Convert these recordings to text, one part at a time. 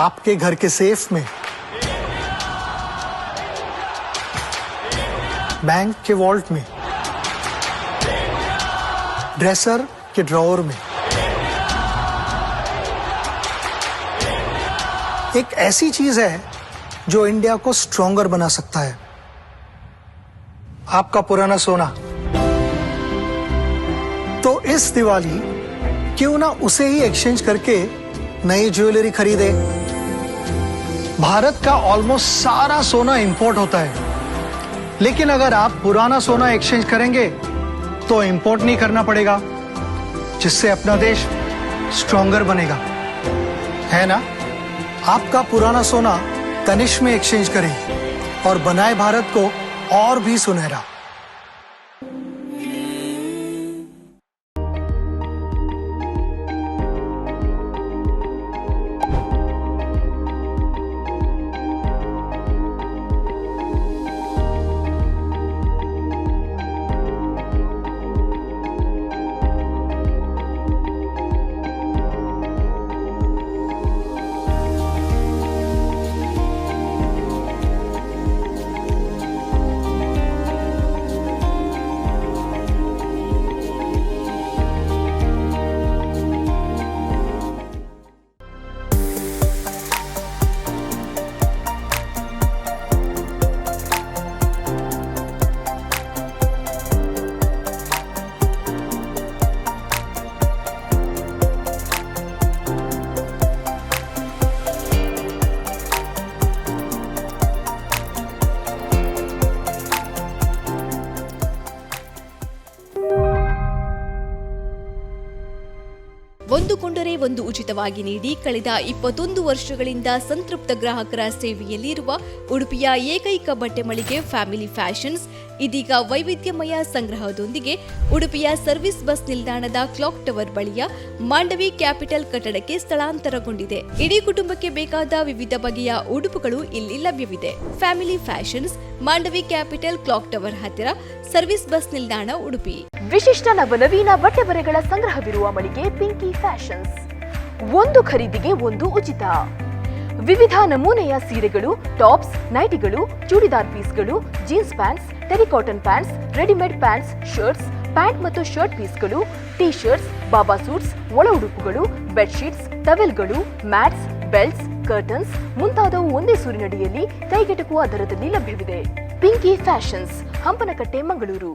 आपके घर के सेफ में, बैंक के वॉल्ट में, ड्रेसर के ड्रॉअर में। एक ऐसी चीज है जो इंडिया को स्ट्रॉन्गर बना सकता है, आपका पुराना सोना। तो इस दिवाली क्यों ना उसे ही एक्सचेंज करके नई ज्वेलरी खरीदे। भारत का ऑलमोस्ट सारा सोना इंपोर्ट होता है, लेकिन अगर आप पुराना सोना एक्सचेंज करेंगे तो इंपोर्ट नहीं करना पड़ेगा, जिससे अपना देश स्ट्रॉन्गर बनेगा, है ना। आपका पुराना सोना तनिष्क में एक्सचेंज करें और बनाए भारत को और भी सुनहरा। ಒಂದು ಕೊಂಡರೆ ಒಂದು ಉಚಿತವಾಗಿ ನೀಡಿ ಕಳೆದ 21 ವರ್ಷಗಳಿಂದ ಸಂತೃಪ್ತ ಗ್ರಾಹಕರ ಸೇವೆಯಲ್ಲಿರುವ ಉಡುಪಿಯ ಏಕೈಕ ಬಟ್ಟೆ ಮಳಿಗೆ ಫ್ಯಾಮಿಲಿ ಫ್ಯಾಷನ್ಸ್ ಇದೀಗ ವೈವಿಧ್ಯಮಯ ಸಂಗ್ರಹದೊಂದಿಗೆ ಉಡುಪಿಯ ಸರ್ವಿಸ್ ಬಸ್ ನಿಲ್ದಾಣದ ಕ್ಲಾಕ್ ಟವರ್ ಬಳಿಯ ಮಾಂಡವಿ ಕ್ಯಾಪಿಟಲ್ ಕಟ್ಟಡಕ್ಕೆ ಸ್ಥಳಾಂತರಗೊಂಡಿದೆ. ಇಡೀ ಕುಟುಂಬಕ್ಕೆ ಬೇಕಾದ ವಿವಿಧ ಬಗೆಯ ಉಡುಪುಗಳು ಇಲ್ಲಿ ಲಭ್ಯವಿದೆ. Family fashions, Mandavi capital, clock tower ಹತ್ತಿರ, ಸರ್ವಿಸ್ ಬಸ್ ನಿಲ್ದಾಣ, ಉಡುಪಿ. ವಿಶಿಷ್ಟ ನವನವೀನ ಬಟ್ಟೆ ಬರೆಗಳ ಸಂಗ್ರಹವಿರುವ ಮಳಿಗೆ ಪಿಂಕಿ ಫ್ಯಾಷನ್ಸ್. ಒಂದು ಖರೀದಿಗೆ ಒಂದು ಉಚಿತ. ವಿವಿಧ ನಮೂನೆಯ ಸೀರೆಗಳು, ಟಾಪ್ಸ್, ನೈಟಿಗಳು, ಚೂಡಿದಾರ್ ಪೀಸ್ಗಳು, jeans pants, terry cotton pants, readymade pants, shirts, pant ಮತ್ತು ಶರ್ಟ್ ಪೀಸ್ಗಳು, ಟೀ ಶರ್ಟ್ಸ್, ಬಾಬಾ ಸೂಟ್ಸ್, ಒಳ ಉಡುಪುಗಳು, ಬೆಡ್ಶೀಟ್ಸ್, ಟವೆಲ್ಗಳು, ಮ್ಯಾಟ್ಸ್, ಬೆಲ್ಟ್ಸ್, ಕರ್ಟನ್ಸ್ ಮುಂತಾದವು ಒಂದೇ ಸೂರಿನಡಿಯಲ್ಲಿ ಕೈಗೆಟುಕುವ ದರದಲ್ಲಿ ಲಭ್ಯವಿದೆ. Pinki Fashions, Hampankatta, Mangaluru.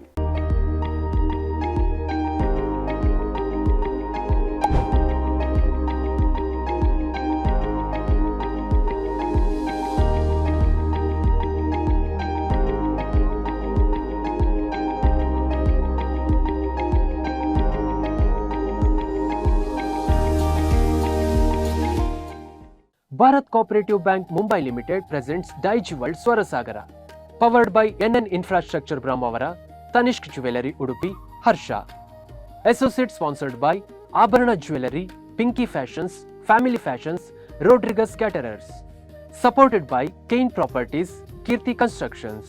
Bharat Cooperative Bank Mumbai Limited presents Digi World Swarasagara, powered by NN Infrastructure Brahmavara, Tanishq Jewellery Udupi, Harsha. Associate sponsored by Abharana Jewellery, Pinky Fashions, Family Fashions, Rodriguez Caterers. Supported by Kane Properties, Kirti Constructions.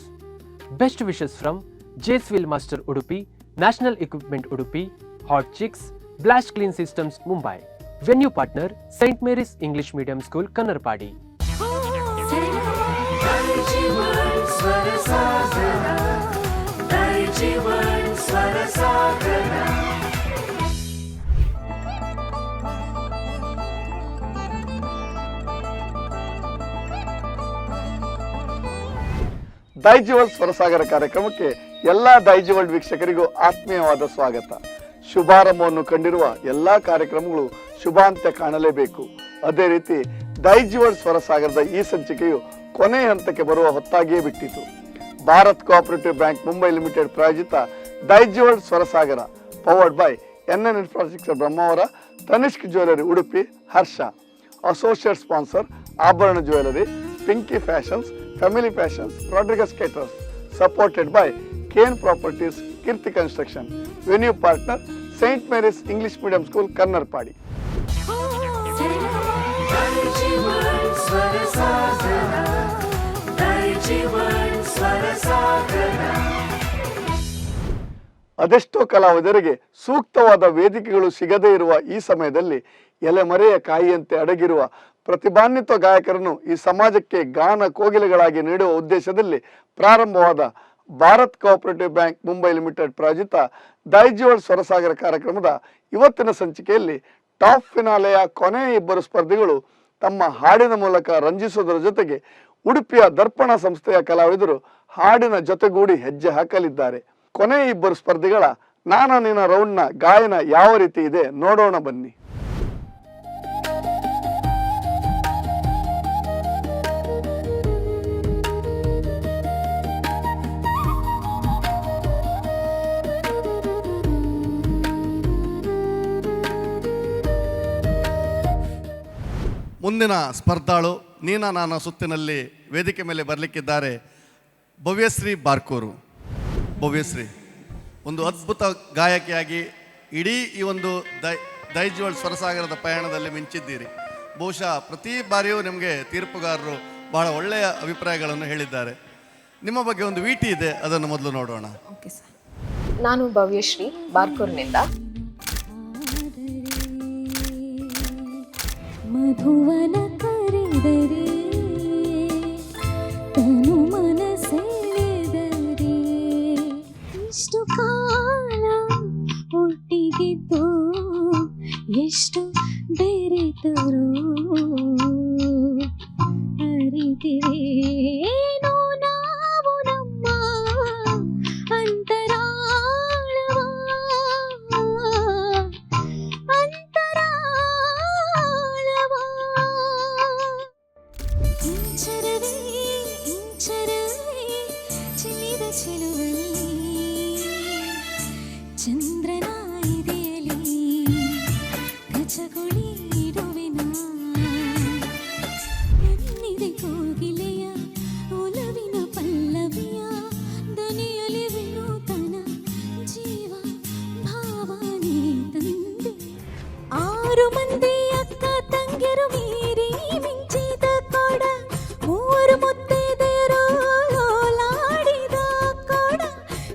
Best wishes from Jaysville Master Udupi, National Equipment Udupi, Hot Chicks, Blast Clean Systems Mumbai. Venue partner St. Mary's English Medium School, Kannarpadi. Daiji World Swarasagara ಕಾರ್ಯಕ್ರಮಕ್ಕೆ ಎಲ್ಲಾ Daiji world ವೀಕ್ಷಕರಿಗೂ ಆತ್ಮೀಯವಾದ ಸ್ವಾಗತ. ಶುಭಾರಂಭವನ್ನು ಕಂಡಿರುವ ಎಲ್ಲಾ ಕಾರ್ಯಕ್ರಮಗಳು ಶುಭಾಂತ್ಯ ಕಾಣಲೇಬೇಕು. ಅದೇ ರೀತಿ Daiji World ಸ್ವರಸಾಗರದ ಈ ಸಂಚಿಕೆಯು ಕೊನೆಯ ಹಂತಕ್ಕೆ ಬರುವ ಹೊತ್ತಾಗಿಯೇ ಬಿಟ್ಟಿತು. Bharat Cooperative Bank Mumbai Limited ಪ್ರಾಯೋಜಿತ Daiji World Swarasagara, powered by NN infrastructure Brahmavar, Tanishq jewellery Udupi, Harsha. Associate sponsor Abharana jewellery, Pinki Fashions, Family Fashions, Rodriguez Caterers. Supported by Kane Properties, Kirti Construction. Venue partner St. Mary's English Medium School, Kannarpadi. ಅದೆಷ್ಟೋ ಕಲಾವಿದರಿಗೆ ಸೂಕ್ತವಾದ ವೇದಿಕೆಗಳು ಸಿಗದೇ ಇರುವ ಈ ಸಮಯದಲ್ಲಿ ಎಲೆಮರೆಯ ಕಾಯಿಯಂತೆ ಅಡಗಿರುವ ಪ್ರತಿಭಾನ್ವಿತ ಗಾಯಕರನ್ನು ಈ ಸಮಾಜಕ್ಕೆ ಗಾನ ಕೋಗಿಲೆಗಳಾಗಿ ನೀಡುವ ಉದ್ದೇಶದಲ್ಲಿ ಪ್ರಾರಂಭವಾದ Bharat Cooperative Bank Mumbai Limited ಪ್ರಾಯೋಜಿತ ದೈಜಿವಲ್ ಸ್ವರಸಾಗರ ಕಾರ್ಯಕ್ರಮದ ಇವತ್ತಿನ ಸಂಚಿಕೆಯಲ್ಲಿ ಟಾಪ್ ಫಿನಾಲೆಯ ಕೊನೆಯ ಇಬ್ಬರು ಸ್ಪರ್ಧಿಗಳು ತಮ್ಮ ಹಾಡಿನ ಮೂಲಕ ರಂಜಿಸುವುದರ ಜೊತೆಗೆ ಉಡುಪಿಯ ದರ್ಪಣ ಸಂಸ್ಥೆಯ ಕಲಾವಿದರು ಹಾಡಿನ ಜೊತೆಗೂಡಿ ಹೆಜ್ಜೆ ಹಾಕಲಿದ್ದಾರೆ. ಕೊನೆಯ ಇಬ್ಬರು ಸ್ಪರ್ಧಿಗಳ ನಾನ ನಿನ್ನ ರೌಂಡ್ನ ಗಾಯನ ಯಾವ ರೀತಿ ಇದೆ ನೋಡೋಣ ಬನ್ನಿ. ಮುಂದಿನ ಸ್ಪರ್ಧಾಳು ನೀನಾ ನಾನ ಸುತ್ತಿನಲ್ಲಿ ವೇದಿಕೆ ಮೇಲೆ ಬರಲಿಕ್ಕಿದ್ದಾರೆ ಭವ್ಯಶ್ರೀ ಬಾರ್ಕೂರು. ಭವ್ಯಶ್ರೀ ಒಂದು ಅದ್ಭುತ ಗಾಯಕಿಯಾಗಿ ಇಡೀ ಈ ಒಂದು ದೈಜಿವಲ್ ಸ್ವರಸಾಗರದ ಪಯಣದಲ್ಲಿ ಮಿಂಚಿದ್ದೀರಿ. ಬಹುಶಃ ಪ್ರತಿ ಬಾರಿಯೂ ನಿಮಗೆ ತೀರ್ಪುಗಾರರು ಬಹಳ ಒಳ್ಳೆಯ ಅಭಿಪ್ರಾಯಗಳನ್ನು ಹೇಳಿದ್ದಾರೆ. ನಿಮ್ಮ ಬಗ್ಗೆ ಒಂದು ವಿಟಿ ಇದೆ, ಅದನ್ನು ಮೊದಲು ನೋಡೋಣ. Okay sir. ನಾನು ಭವ್ಯಶ್ರೀ ಬಾರ್ಕೂರ್ನಿಂದ. ಮಧುವನ ಕರೆದರೆ ತನು ಮನಸೆಳೆದರೆ ಇಷ್ಟು ಕಾಲ ಒಟ್ಟಿಗಿದ್ದು ಎಷ್ಟು ಬೆರೆತರು ಅರಿತಿರೇನೋ ನಾವು ನಮ್ಮ ಅಂತರಾಳವ ಇಂಚರವೇ ಚೆಲ್ಲಿದ ಚೆಲುವಲ್ಲಿ ಚಂದ್ರನ ಇದೆಯಲಿ ಕಚಗುಳಿಡುವೆನ ಎನ್ನಿದೆ ಕೋಗಿಲೆಯ ಒಲವಿನ ಪಲ್ಲವಿಯ ದನಿಯಲಿ ವಿನೂತನ ಜೀವ ಭಾವನೆ ತಂದೆ. 6 ಮಂದಿ ಅಕ್ಕ ತಂಗಿರು ಮೀರಿ ಮಿಂಚಿದ ಕೊಡ, 3 ಮುತ್ತೈದೆಯರು ಓಲಾಡಿದ ಕೊಡ,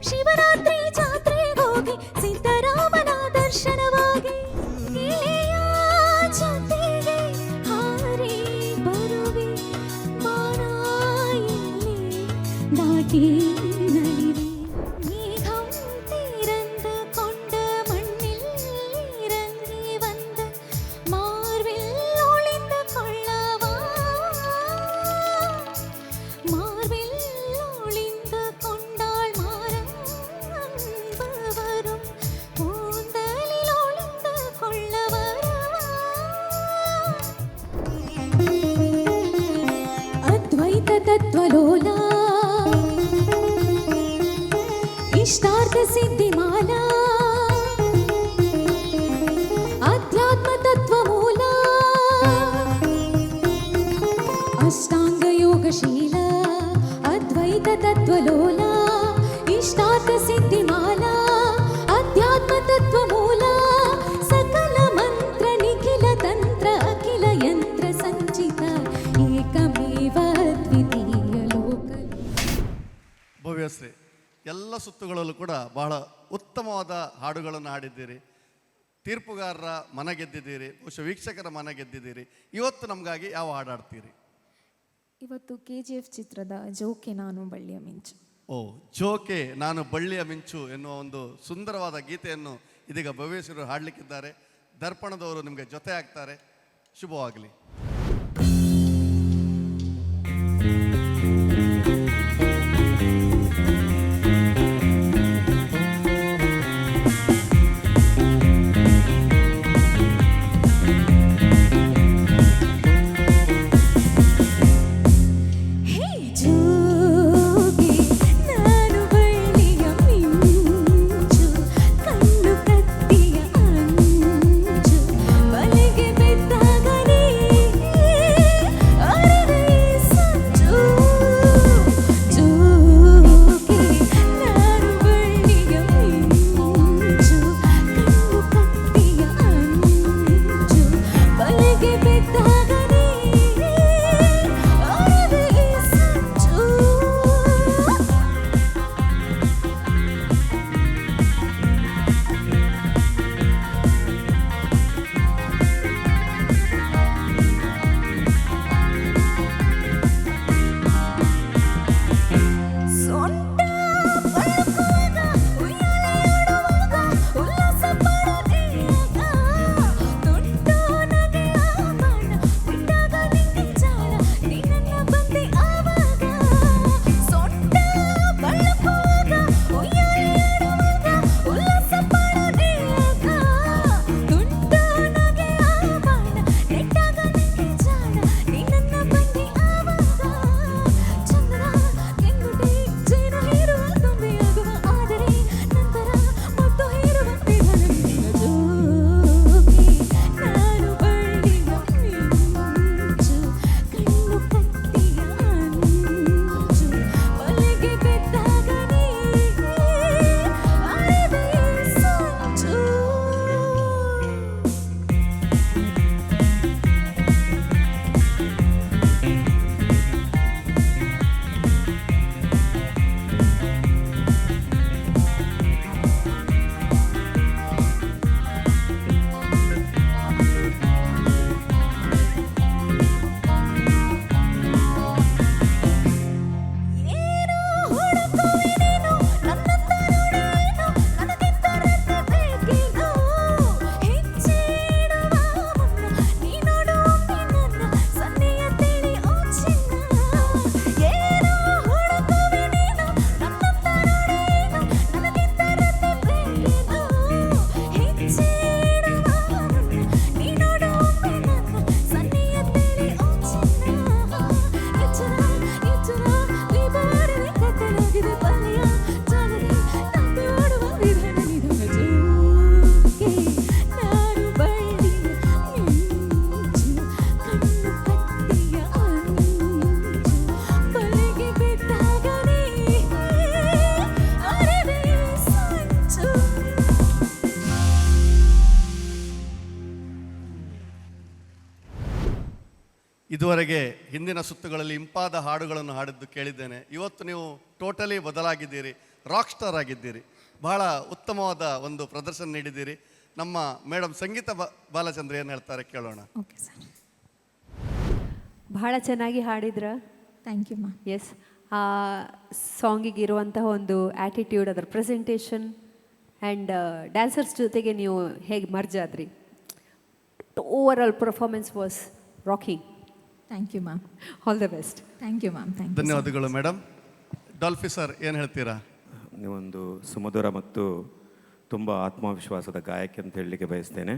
ಶಿವರಾತ್ರಿ ಜಾತ್ರೆಗೋಗಿ ಸಿದ್ದರಾಮನ ದರ್ಶನವಾಗಿ ಗೆಳೆಯ ಜೊತೆಗೆ ಹಾರಿ ಬರುವೆ ಬಾರಾಯಲ್ಲಿ ದಾಟಿ ನಲಿವೆ ಮೇಘಂ ತೀರಂದು ಕೊಂಡ ಮಣ್ಣಿಲ್ ಇರಂಗಿ ಬಂದ ಮಾರ್ವಿಲ್ ಒಳಿಂದ ಕೊಳ್ಳವ ಮಾರ್ವಿಲ್ ಒಳಿಂದ ಕೊಂಡಾಳ್ ಮಾರಂಬವರು ಕೂದಲಿಲ್ ಒಳಿಂದ ಕೊಳ್ಳವರ ಅದ್ವೈತ ತತ್ವಲೋಲ ಇಷ್ಟಾರ್ಥ ಸಿದ್ಧಿಮಾಲಾ ಅಧ್ಯಾತ್ಮ ತತ್ವ ಮೂಲ ಅಷ್ಟಾಂಗ ಯೋಗಶೀಲ ಅದ್ವೈತ ತತ್ವಲೋಲ ಇಷ್ಟಾರ್ಥ ಸಿದ್ಧಿಮಾಲಾ ಅಧ್ಯಾತ್ಮ ತತ್ವ ಮೂಲ ಸಕಲ ಮಂತ್ರ ನಿಖಿಲ ತಂತ್ರ ಅಖಿಲ ಯಂತ್ರ ಸಂಚಿತ ಏಕಮೇವ ದ್ವಿತೀಯ ಲೋಕ. ಭವ್ಯಶ್ರೀ, ಎಲ್ಲ ಸುತ್ತುಗಳಲ್ಲೂ ಕೂಡ ಬಹಳ ಉತ್ತಮವಾದ ಹಾಡುಗಳನ್ನು ಹಾಡಿದ್ದೀರಿ. ತೀರ್ಪುಗಾರರ ಮನ ಗೆದ್ದಿದ್ದೀರಿ, ಬಹುಶಃ ವೀಕ್ಷಕರ ಮನ ಗೆದ್ದಿದ್ದೀರಿ. ಇವತ್ತು ನಮಗಾಗಿ ಯಾವ ಹಾಡಾಡ್ತೀರಿ? ಇವತ್ತು KGF ಚಿತ್ರದ ಜೋಕೆ ನಾನು ಬಳ್ಳಿಯ ಮಿಂಚು. ಓ, ಜೋಕೆ ನಾನು ಬಳ್ಳಿಯ ಮಿಂಚು ಎನ್ನುವ ಒಂದು ಸುಂದರವಾದ ಗೀತೆಯನ್ನು ಇದೀಗ ಭವ್ಯಶ್ರೀರು ಹಾಡಲಿಕ್ಕಿದ್ದಾರೆ. ದರ್ಪಣದವರು ನಿಮಗೆ ಜೊತೆ ಆಗ್ತಾರೆ. ಶುಭವಾಗಲಿ. ಹೇ ಜೋಗಿ ನಾನು ಬಳ್ಳಿಯ ಮಿಂಚು, ಕಣ್ಣು ಕತ್ತಿಯ ಅಂಚು, ಬಲೆಗೆ ಬಿದ್ದಾಗ ನೀ ಇದುವರೆಗೆ ಹಿಂದಿನ ಸುತ್ತುಗಳಲ್ಲಿ ಇಂಪಾದ ಹಾಡುಗಳನ್ನು ಹಾಡಿದ್ದು ಕೇಳಿದ್ದೇನೆ. ಇವತ್ತು ನೀವು ಟೋಟಲಿ ಬದಲಾಗಿದ್ದೀರಿ, ರಾಕ್ ಸ್ಟಾರ್ ಆಗಿದ್ದೀರಿ. ಬಹಳ ಉತ್ತಮವಾದ ಒಂದು ಪ್ರದರ್ಶನ ನೀಡಿದ್ದೀರಿ. ನಮ್ಮ ಮೇಡಮ್ ಸಂಗೀತ ಬಾಲಚಂದ್ರ ಏನು ಹೇಳ್ತಾರೆ ಕೇಳೋಣ. Okay sir. ಬಹಳ ಚೆನ್ನಾಗಿ ಹಾಡಿದ್ರ. Thank you ma'am. ಎಸ್, ಆ ಸಾಂಗಿಗೆ ಇರುವಂತಹ ಒಂದು ಆ್ಯಟಿಟ್ಯೂಡ್, ಅದರ ಪ್ರೆಸೆಂಟೇಷನ್ ಆ್ಯಂಡ್ ಡ್ಯಾನ್ಸರ್ಸ್ ಜೊತೆಗೆ ನೀವು ಹೇಗೆ ಮರ್ಜ್ ಆದ್ರಿ. Overall performance was rocking. Thank you ma'am. All the best. Thank you ma'am. Thank you. ಧನ್ಯವಾದಗಳು ಮೇಡಮ್. ಡಾಲ್ಫಿ ಸರ್ ಏನು ಹೇಳ್ತೀರಾ? ನೀವೊಂದು ಸುಮಧುರ ಮತ್ತು ತುಂಬ ಆತ್ಮವಿಶ್ವಾಸದ ಗಾಯಕಿ ಅಂತ ಹೇಳಲಿಕ್ಕೆ ಬಯಸ್ತೇನೆ.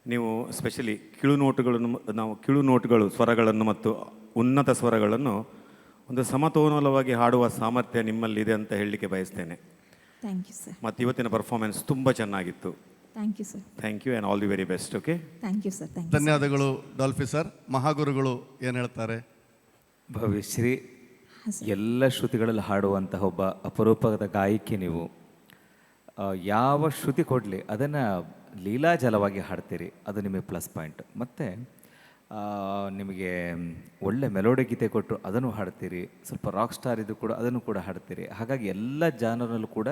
ನೀವು ಸ್ಪೆಷಲಿ ಕಿಳು ನೋಟುಗಳು ಸ್ವರಗಳನ್ನು ಮತ್ತು ಉನ್ನತ ಸ್ವರಗಳನ್ನು ಒಂದು ಸಮತೋಲನವಾಗಿ ಹಾಡುವ ಸಾಮರ್ಥ್ಯ ನಿಮ್ಮಲ್ಲಿದೆ ಅಂತ ಹೇಳಲಿಕ್ಕೆ ಬಯಸ್ತೇನೆ. Thank you sir. ಮತ್ತು ಇವತ್ತಿನ ಪರ್ಫಾರ್ಮೆನ್ಸ್ ತುಂಬ ಚೆನ್ನಾಗಿತ್ತು. Thank you sir. Thank you and all the very best. Okay, thank you sir. Thank you. ಧನ್ಯವಾದಗಳು ಡಾಲ್ಫಿ ಸರ್. ಮಹಾಗುರುಗಳು ಏನು ಹೇಳ್ತಾರೆ? ಭವ್ಯಶ್ರೀ, ಎಲ್ಲ ಶ್ರುತಿಗಳಲ್ಲಿ ಹಾಡುವಂತಹ ಒಬ್ಬ ಅಪರೂಪದ ಗಾಯಕಿ ನೀವು. ಯಾವ ಶ್ರುತಿ ಕೊಡಲಿ ಅದನ್ನು ಲೀಲಾಜಲವಾಗಿ ಹಾಡ್ತೀರಿ, ಅದು ನಿಮಗೆ ಪ್ಲಸ್ ಪಾಯಿಂಟ್. ಮತ್ತು ನಿಮಗೆ ಒಳ್ಳೆ ಮೆಲೋಡಿ ಗೀತೆ ಕೊಟ್ಟು ಅದನ್ನು ಹಾಡ್ತೀರಿ, ಸ್ವಲ್ಪ ರಾಕ್ ಸ್ಟಾರ್ ಇದು ಕೂಡ ಅದನ್ನು ಕೂಡ ಹಾಡ್ತೀರಿ. ಹಾಗಾಗಿ ಎಲ್ಲ ಜಾನರಲ್ಲೂ ಕೂಡ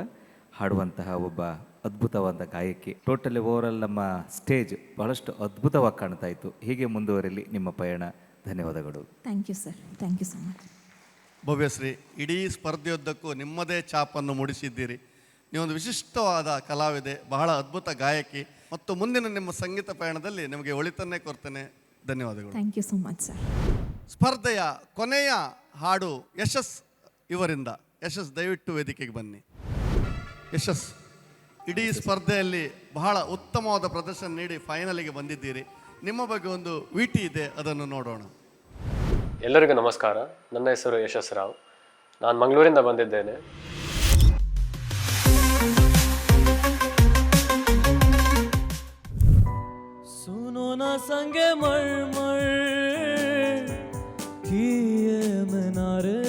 ಹಾಡುವಂತಹ ಒಬ್ಬ ಅದ್ಭುತವಾದ ಗಾಯಕಿ. ಟೋಟಲಿ ಓವರಾಲ್ ನಮ್ಮ ಸ್ಟೇಜ್ ಬಹಳಷ್ಟು ಅದ್ಭುತವಾಗಿ ಕಾಣ್ತಾ ಇತ್ತು. ಹೀಗೆ ಮುಂದುವರಿಲಿ ನಿಮ್ಮ ಪಯಣ. ಧನ್ಯವಾದಗಳು. Thank you sir. Thank you so much. Bhavyashree, ಇಡೀ ಸ್ಪರ್ಧೆಯುದ್ದಕ್ಕೂ ನಿಮ್ಮದೇ ಛಾಪನ್ನು ಮೂಡಿಸಿದ್ದೀರಿ. ನೀವೊಂದು ವಿಶಿಷ್ಟವಾದ ಕಲಾವಿದೆ, ಬಹಳ ಅದ್ಭುತ ಗಾಯಕಿ ಮತ್ತು ಮುಂದಿನ ನಿಮ್ಮ ಸಂಗೀತ ಪಯಣದಲ್ಲಿ ನಿಮಗೆ ಒಳಿತನ್ನೇ ಕೊಡ್ತೇನೆ. ಧನ್ಯವಾದಗಳು. Thank you so much sir. ಸ್ಪರ್ಧೆಯ ಕೊನೆಯ ಹಾಡು ಯಶಸ್ ಇವರಿಂದ. ಯಶಸ್, ದಯವಿಟ್ಟು ವೇದಿಕೆಗೆ ಬನ್ನಿ. ಯಶಸ್, ಇಡೀ ಸ್ಪರ್ಧೆಯಲ್ಲಿ ಬಹಳ ಉತ್ತಮವಾದ ಪ್ರದರ್ಶನ ನೀಡಿ ಫೈನಲಿಗೆ ಬಂದಿದ್ದೀರಿ. ನಿಮ್ಮ ಬಗ್ಗೆ ಒಂದು ವಿಟಿ ಇದೆ, ಅದನ್ನು ನೋಡೋಣ. ಎಲ್ಲರಿಗೂ ನಮಸ್ಕಾರ. ನನ್ನ ಹೆಸರು ಯಶಸ್ ರಾವ್. ನಾನು ಮಂಗಳೂರಿಂದ ಬಂದಿದ್ದೇನೆ. सुनो ना संगे मर किए मनारे,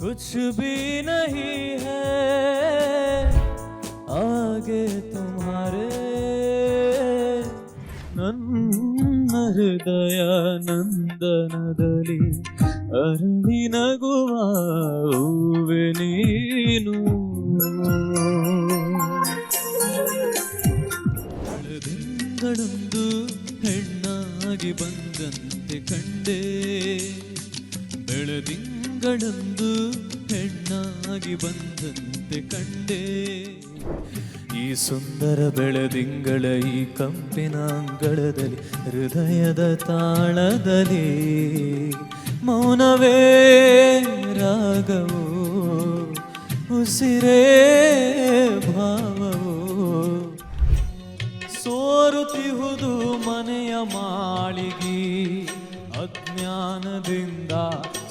कुछ भी नहीं है आगे तुम्हारे. ನನ್ನ ಹೃದಯ ನಂದನದಲ್ಲಿ ಅರಳಿ ನಗುವ ಹೂವೆ ನೀನು. ಬೆಳದಿಂಗಳೊಂದು ಹೆಣ್ಣಾಗಿ ಬಂದಂತೆ ಕಂಡೆ, ಬೆಳದಿಂಗಳೊಂದು ಹೆಣ್ಣಾಗಿ ಬಂದಂತೆ ಕಂಡೆ. ಈ ಸುಂದರ ಬೆಳದಿಂಗಳ ಈ ಕಂಪಿನ ಅಂಗಳದಲ್ಲಿ ಹೃದಯದ ತಾಳದಲ್ಲಿ ಮೌನವೇ ರಾಗವೋ, ಉಸಿರೇ ಭಾವವೋ. ಸೋರುತ್ತಿಹುದು ಮನೆಯ ಮಾಳಿಗೆ ಅಜ್ಞಾನದಿಂದ,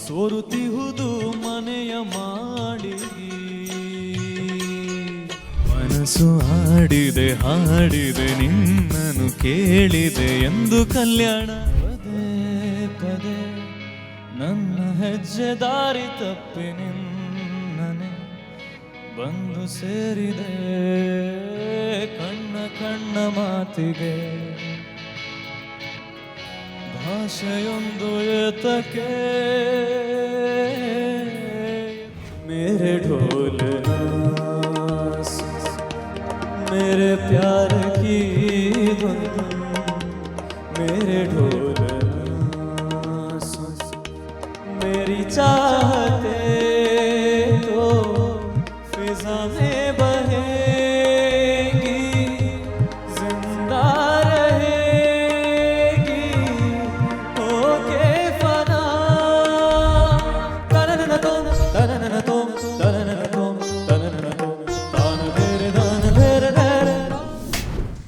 ಸೋರುತ್ತಿಹುದು ಮನೆಯ ಮಾಳಿಗೆ. ಮನಸ್ಸು ಹಾಡಿದೆ ಹಾಡಿದೆ ನಿನ್ನನ್ನು ಕೇಳಿದೆ ಎಂದು ಕಲ್ಯಾಣ. ಪದೇ ಪದೇ ನನ್ನ ಹೆಜ್ಜೆ ದಾರಿ ತಪ್ಪಿ ನಿನ್ನನೆ ಬಂದು ಸೇರಿದೆ ಕಣ್ಣ ಕಣ್ಣ ಮಾತಿಗೆ. ಭಾಷೆಯೊಂದು ಏತಕ್ಕೆ ಮೇರೆ ಢೋಲ್ मेरे प्यार की धुन, मेरे ढोल मेरी चाहते तो फिजा में बहेगी, जिंदा रहेगी होके फना. तनन तुम तनन तुम तनन तुम तनन तुम तान मेरे दान मेरे.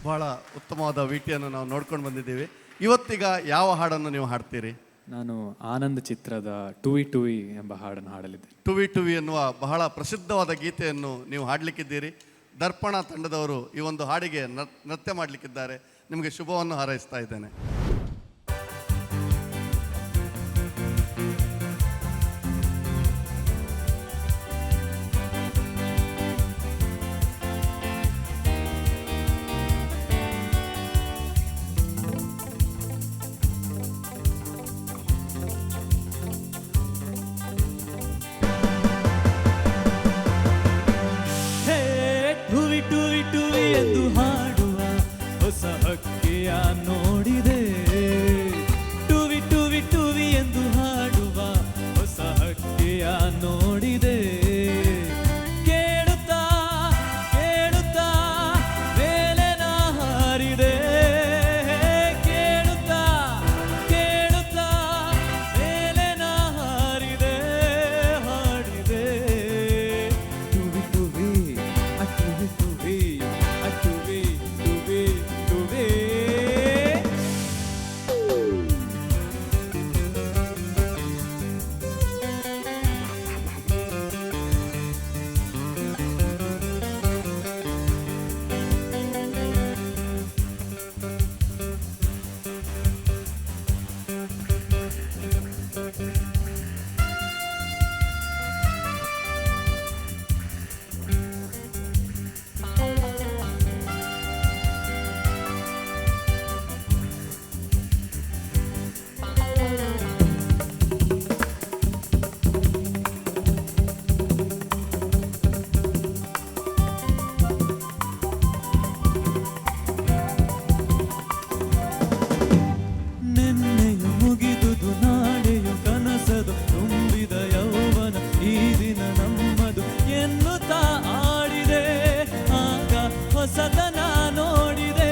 ಬಹಳ ಉತ್ತಮವಾದ ವಿಟಿಯನ್ನು ನಾವು ನೋಡ್ಕೊಂಡು ಬಂದಿದ್ದೀವಿ. ಇವತ್ತೀಗ ಯಾವ ಹಾಡನ್ನು ನೀವು ಹಾಡ್ತೀರಿ? ನಾನು ಆನಂದ್ ಚಿತ್ರದ ಟುವಿ ಟುವಿ ಎಂಬ ಹಾಡನ್ನು ಹಾಡಲಿದ್ದೇನೆ. ಟುವಿ ಟುವಿ ಎನ್ನುವ ಬಹಳ ಪ್ರಸಿದ್ಧವಾದ ಗೀತೆಯನ್ನು ನೀವು ಹಾಡಲಿಕ್ಕಿದ್ದೀರಿ. ದರ್ಪಣ ತಂಡದವರು ಈ ಒಂದು ಹಾಡಿಗೆ ನೃತ್ಯ ಮಾಡಲಿಕ್ಕಿದ್ದಾರೆ. ನಿಮಗೆ ಶುಭವನ್ನು ಹಾರೈಸ್ತಾ ಇದ್ದೇನೆ. ಎನ್ನುತ್ತಾ ಆಡಿದೆ, ಆಗ ಹೊಸತನ ನೋಡಿದೆ.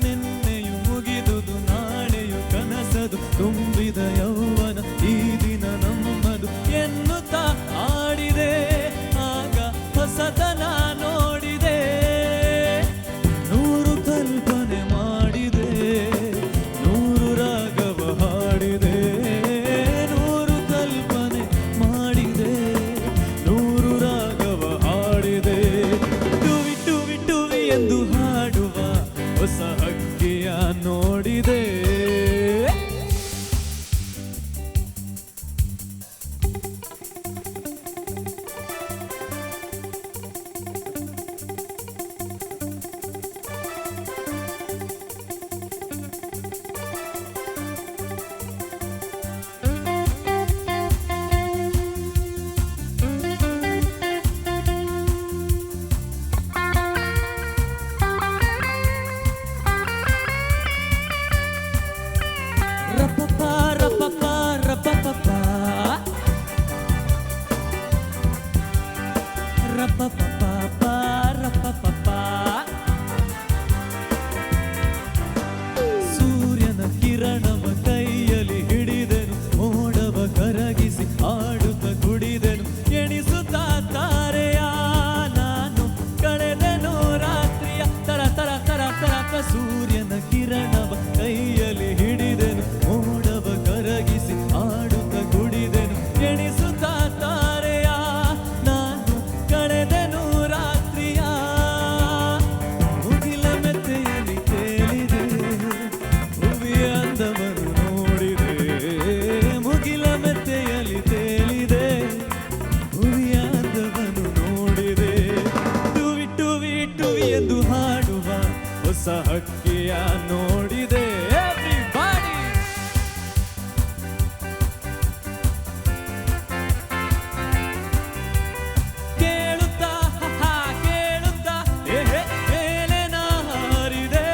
ನಿನ್ನೆಯು ಮುಗಿದುದು ನಾಳೆಯು ಕನಸದು, ತುಂಬಿದ ಯೌವನ ಈ ದಿನ ನಮ್ಮದು ಎನ್ನುತ್ತಾ ಆಡಿದೆ, ಆಗ ಹೊಸತನ ನೋಡಿದೆ. ನೂರು ಕಲ್ಪನೆ ಮಾಡಿದೆ, ನೂರು ರಾಗವ ಹಾಡಿದೆ. ನೂರು ಕಲ್ಪನೆ ಮಾಡಿದೆ, ನೂರು ರಾಗವ ಹಾಡಿದೆ. ಟುವಿ ಟುವಿ ಟುವಿ ಎಂದು ಹಾಡುವ ಹೊಸ ಹಕ್ಕಿಯ ನೋಡಿದೆ. ರಪಪ ರಪಪ ರಪಪ ರಪಪ ರಪಪ. ಸೂರ್ಯನ ಕಿರಣವ ಕೈಯಲ್ಲಿ ಹಿಡಿದೆನು, ಮೋಡವ ಕರಗಿಸಿ ಆಡುತ್ತ ಕುಡಿದೆನು. ಎಣಿಸುತ್ತಾ ತಾರೆಯ ನಾನು ಕಳೆದೆನು ರಾತ್ರಿಯ ತರ ತರ ತರ ತರ. ಸೂರ್ಯನ ಕಿರಣವ ಕೈಯಲ್ಲಿ ಹಿಡಿದೆನು, ಮೋಡವ ಕರಗಿಸಿ ಆಡುತ್ತ ಕುಡಿದೆನು. ಎಣಿಸುತ್ತಾ ತಾರೆಯ ನಾನು ಕಳೆದೆನು ರಾತ್ರಿಯ. ಮುಗಿಲ ಮೆತ್ತೆಯಲ್ಲಿ ತೇಲಿದೆ, ಭುವಿಯ ಅಂದವನ್ನು ನೋಡಿದೆ. ಮುಗಿಲ ಮೆತ್ತೆಯಲ್ಲಿ ತೇಲಿದೆ, ಭುವಿಯ ಅಂದವನ್ನು ನೋಡಿದೆ. ಟುವಿ ಟುವಿ ಟುವಿ ಎಂದು ಹಾಡುವ ಹೊಸ ಹಕ್ಕಿಯ ನೋಡಿದೆ. Everybody! ಕೇಳುತ್ತಾ ಕೇಳುತ್ತಾ ಮೇಲೆ ಹಾರಿದೆ.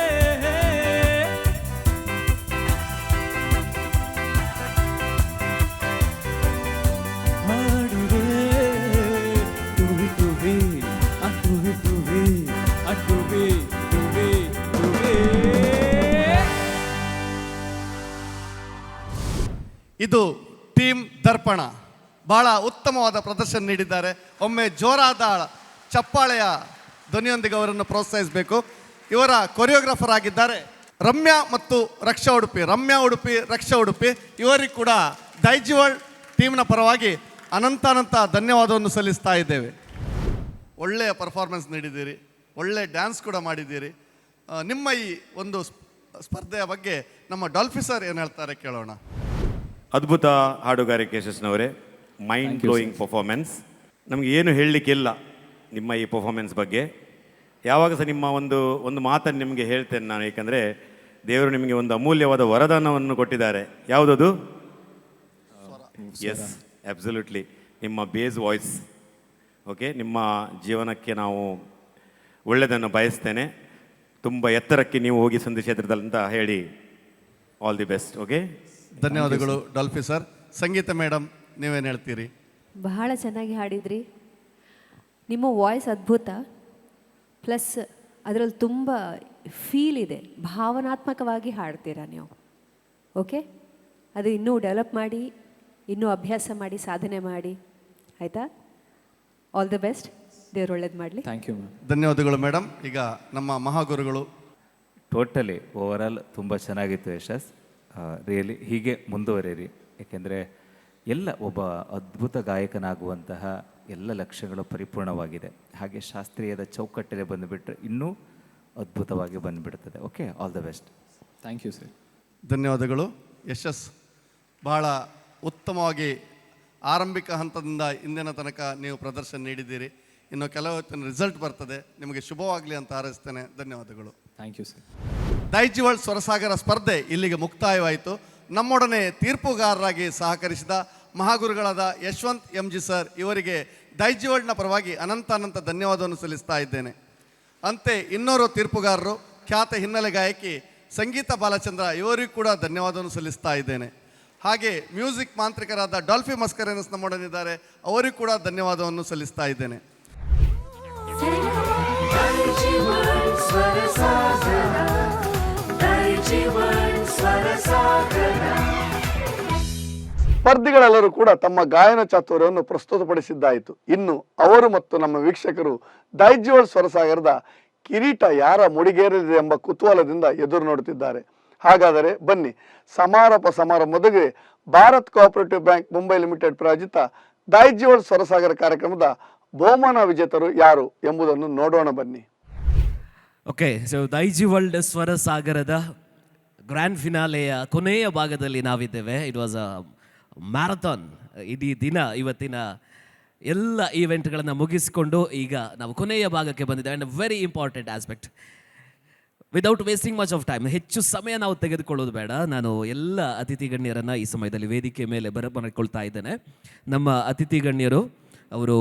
ಹಾಡಿದೆ ಟುವಿ ಟುವಿ ಟುವಿ ಟುವಿ ಟುವಿ ಟುವಿ ಟುವಿ. ಇದು ಟೀಮ್ ದರ್ಪಣ ಬಹಳ ಉತ್ತಮವಾದ ಪ್ರದರ್ಶನ ನೀಡಿದ್ದಾರೆ. ಒಮ್ಮೆ ಜೋರಾದ ಚಪ್ಪಾಳೆಯ ಧ್ವನಿಯೊಂದಿಗೆ ಅವರನ್ನು ಪ್ರೋತ್ಸಾಹಿಸಬೇಕು. ಇವರ ಕೊರಿಯೋಗ್ರಾಫರ್ ಆಗಿದ್ದಾರೆ ರಮ್ಯಾ ಮತ್ತು ರಕ್ಷಾ ಉಡುಪಿ. ರಮ್ಯಾ ಉಡುಪಿ, ರಕ್ಷಾ ಉಡುಪಿ ಇವರಿಗೆ ಕೂಡ ದೈಜಿವಲ್ ಟೀಮ್ನ ಪರವಾಗಿ ಅನಂತ ಧನ್ಯವಾದವನ್ನು ಸಲ್ಲಿಸ್ತಾ ಇದ್ದೇವೆ. ಒಳ್ಳೆಯ ಪರ್ಫಾರ್ಮೆನ್ಸ್ ನೀಡಿದ್ದೀರಿ, ಒಳ್ಳೆಯ ಡ್ಯಾನ್ಸ್ ಕೂಡ ಮಾಡಿದ್ದೀರಿ. ನಿಮ್ಮ ಈ ಒಂದು ಸ್ಪರ್ಧೆಯ ಬಗ್ಗೆ ನಮ್ಮ ಡಾಲ್ಫಿ ಸರ್ ಏನು ಹೇಳ್ತಾರೆ ಕೇಳೋಣ. ಅದ್ಭುತ ಹಾಡುಗಾರಿಕೆ ಯಶಸ್ನವರೇ, ಮೈಂಡ್ ಬ್ಲೋಯಿಂಗ್ ಪರ್ಫಾರ್ಮೆನ್ಸ್. ನಮಗೆ ಏನು ಹೇಳಲಿಕ್ಕಿಲ್ಲ ನಿಮ್ಮ ಈ ಪರ್ಫಾರ್ಮೆನ್ಸ್ ಬಗ್ಗೆ. ಯಾವಾಗ ಸಹ ನಿಮ್ಮ ಒಂದು ಮಾತನ್ನು ನಿಮಗೆ ಹೇಳ್ತೇನೆ ನಾನು, ಏಕೆಂದರೆ ದೇವರು ನಿಮಗೆ ಒಂದು ಅಮೂಲ್ಯವಾದ ವರದಾನವನ್ನು ಕೊಟ್ಟಿದ್ದಾರೆ. ಯಾವುದದು? ಎಸ್, ಅಬ್ಸಲ್ಯೂಟ್ಲಿ, ನಿಮ್ಮ ಬೇಸ್ ವಾಯ್ಸ್. ಓಕೆ, ನಿಮ್ಮ ಜೀವನಕ್ಕೆ ನಾವು ಒಳ್ಳೆಯದನ್ನು ಬಯಸ್ತೇನೆ. ತುಂಬ ಎತ್ತರಕ್ಕೆ ನೀವು ಹೋಗಿ ಸಂದೇಶ ಕ್ಷೇತ್ರದಲ್ಲಿ ಅಂತ ಹೇಳಿ ಆಲ್ ದಿ ಬೆಸ್ಟ್. ಓಕೆ, ಧನ್ಯವಾದಗಳು ಡಾಲ್ಫಿ ಸರ್. ಸಂಗೀತ ಮೇಡಮ್, ನೀವೇನು ಹೇಳ್ತೀರಿ? ಬಹಳ ಚೆನ್ನಾಗಿ ಹಾಡಿದ್ರಿ. ನಿಮ್ಮ ವಾಯ್ಸ್ ಅದ್ಭುತ, ಪ್ಲಸ್ ಅದರಲ್ಲಿ ತುಂಬ ಫೀಲ್ ಇದೆ, ಭಾವನಾತ್ಮಕವಾಗಿ ಹಾಡ್ತೀರಾ ನೀವು. ಓಕೆ, ಅದು ಇನ್ನೂ ಡೆವಲಪ್ ಮಾಡಿ, ಇನ್ನೂ ಅಭ್ಯಾಸ ಮಾಡಿ, ಸಾಧನೆ ಮಾಡಿ. ಆಯಿತಾ? All the best. ದೇವ್ರು ಒಳ್ಳೇದು ಮಾಡಲಿ. Thank you ma'am. ಧನ್ಯವಾದಗಳು ಮೇಡಮ್. ಈಗ ನಮ್ಮ ಮಹಾಗುರುಗಳು. ಟೋಟಲಿ ಓವರಾಲ್ ತುಂಬ ಚೆನ್ನಾಗಿತ್ತು ಯಶಸ್. ರಿಯಲಿ ಹೀಗೆ ಮುಂದುವರಿಯಿರಿ, ಏಕೆಂದರೆ ಎಲ್ಲ ಒಬ್ಬ ಅದ್ಭುತ ಗಾಯಕನಾಗುವಂತಹ ಎಲ್ಲ ಲಕ್ಷ್ಯಗಳು ಪರಿಪೂರ್ಣವಾಗಿದೆ. ಹಾಗೆ ಶಾಸ್ತ್ರೀಯದ ಚೌಕಟ್ಟಲ್ಲಿ ಬಂದುಬಿಟ್ರೆ ಇನ್ನೂ ಅದ್ಭುತವಾಗಿ ಬಂದುಬಿಡ್ತದೆ. Okay, all the best. Thank you sir. ಧನ್ಯವಾದಗಳು. ಯಶಸ್ ಬಹಳ ಉತ್ತಮವಾಗಿ ಆರಂಭಿಕ ಹಂತದಿಂದ ಇಂದಿನ ತನಕ ನೀವು ಪ್ರದರ್ಶನ ನೀಡಿದ್ದೀರಿ. ಇನ್ನು ಕೆಲವು ಹೊತ್ತಿನ ರಿಸಲ್ಟ್ ಬರ್ತದೆ. ನಿಮಗೆ ಶುಭವಾಗಲಿ ಅಂತ ಹಾರೈಸ್ತೇನೆ. ಧನ್ಯವಾದಗಳು. Thank you sir. Daijiworld Swarasagara ಸ್ಪರ್ಧೆ ಇಲ್ಲಿಗೆ ಮುಕ್ತಾಯವಾಯಿತು. ನಮ್ಮೊಡನೆ ತೀರ್ಪುಗಾರರಾಗಿ ಸಹಕರಿಸಿದ ಮಹಾಗುರುಗಳಾದ ಯಶವಂತ್ ಎಂ.ಜಿ. ಸರ್ ಇವರಿಗೆ ದೈಜಿವಲ್ನ ಪರವಾಗಿ ಅನಂತ ಧನ್ಯವಾದವನ್ನು ಸಲ್ಲಿಸ್ತಾ ಇದ್ದೇನೆ. ಅಂತೆ ಇನ್ನೋರು ತೀರ್ಪುಗಾರರು ಖ್ಯಾತ ಹಿನ್ನೆಲೆ ಗಾಯಕಿ ಸಂಗೀತ ಬಾಲಚಂದ್ರ ಇವರಿಗೂ ಕೂಡ ಧನ್ಯವಾದವನ್ನು ಸಲ್ಲಿಸ್ತಾ ಇದ್ದೇನೆ. ಹಾಗೆ ಮ್ಯೂಸಿಕ್ ಮಾಂತ್ರಿಕರಾದ ಡಾಲ್ಫಿ ಮಸ್ಕರೇನಸ್ ನಮ್ಮೊಡನಿದ್ದಾರೆ. ಅವರಿಗೂ ಕೂಡ ಧನ್ಯವಾದವನ್ನು ಸಲ್ಲಿಸ್ತಾ ಇದ್ದೇನೆ. ಸ್ಪರ್ಧಿಗಳೆಲ್ಲರೂ ಕೂಡ ತಮ್ಮ ಗಾಯನ ಚಾತುರ್ಯವನ್ನು ಪ್ರಸ್ತುತಪಡಿಸಿದ್ದಾಯಿತು. ಇನ್ನು ಅವರು ಮತ್ತು ನಮ್ಮ ವೀಕ್ಷಕರು ದೈಜಿವಲ್ ಸ್ವರಸಾಗರದ ಕಿರೀಟ ಯಾರ ಮುಡಿಗೇರಲಿದೆ ಎಂಬ ಕುತೂಹಲದಿಂದ ಎದುರು ನೋಡುತ್ತಿದ್ದಾರೆ. ಹಾಗಾದರೆ ಬನ್ನಿ, ಸಮಾರಂಭದೊಂದಿಗೆ Bharat Cooperative Bank Mumbai Limited ಪ್ರಾಯೋಜಿತ ದೈಜಿವಲ್ ಸ್ವರಸಾಗರ ಕಾರ್ಯಕ್ರಮದ ಬಹುಮಾನ ವಿಜೇತರು ಯಾರು ಎಂಬುದನ್ನು ನೋಡೋಣ ಬನ್ನಿ. ಓಕೆ, ಸೊ ದೈಜಿವಲ್ ಸ್ವರಸಾಗರದ ಗ್ರ್ಯಾಂಡ್ ಫಿನಾಲೆಯ ಕೊನೆಯ ಭಾಗದಲ್ಲಿ ನಾವಿದ್ದೇವೆ. It was a marathon. ಇಡೀ ದಿನ ಇವತ್ತಿನ ಎಲ್ಲ ಈವೆಂಟ್ಗಳನ್ನು ಮುಗಿಸಿಕೊಂಡು ಈಗ ನಾವು ಕೊನೆಯ ಭಾಗಕ್ಕೆ ಬಂದಿದ್ದೇವೆ. And very important aspect, without wasting much of time, ಹೆಚ್ಚು ಸಮಯ ನಾವು ತೆಗೆದುಕೊಳ್ಳೋದು ಬೇಡ. ನಾನು ಎಲ್ಲ ಅತಿಥಿ ಗಣ್ಯರನ್ನು ಈ ಸಮಯದಲ್ಲಿ ವೇದಿಕೆ ಮೇಲೆ ಬರಮಾಡಿಕೊಳ್ತಾ ಇದ್ದೇನೆ. ನಮ್ಮ ಅತಿಥಿ ಗಣ್ಯರು ಅವರು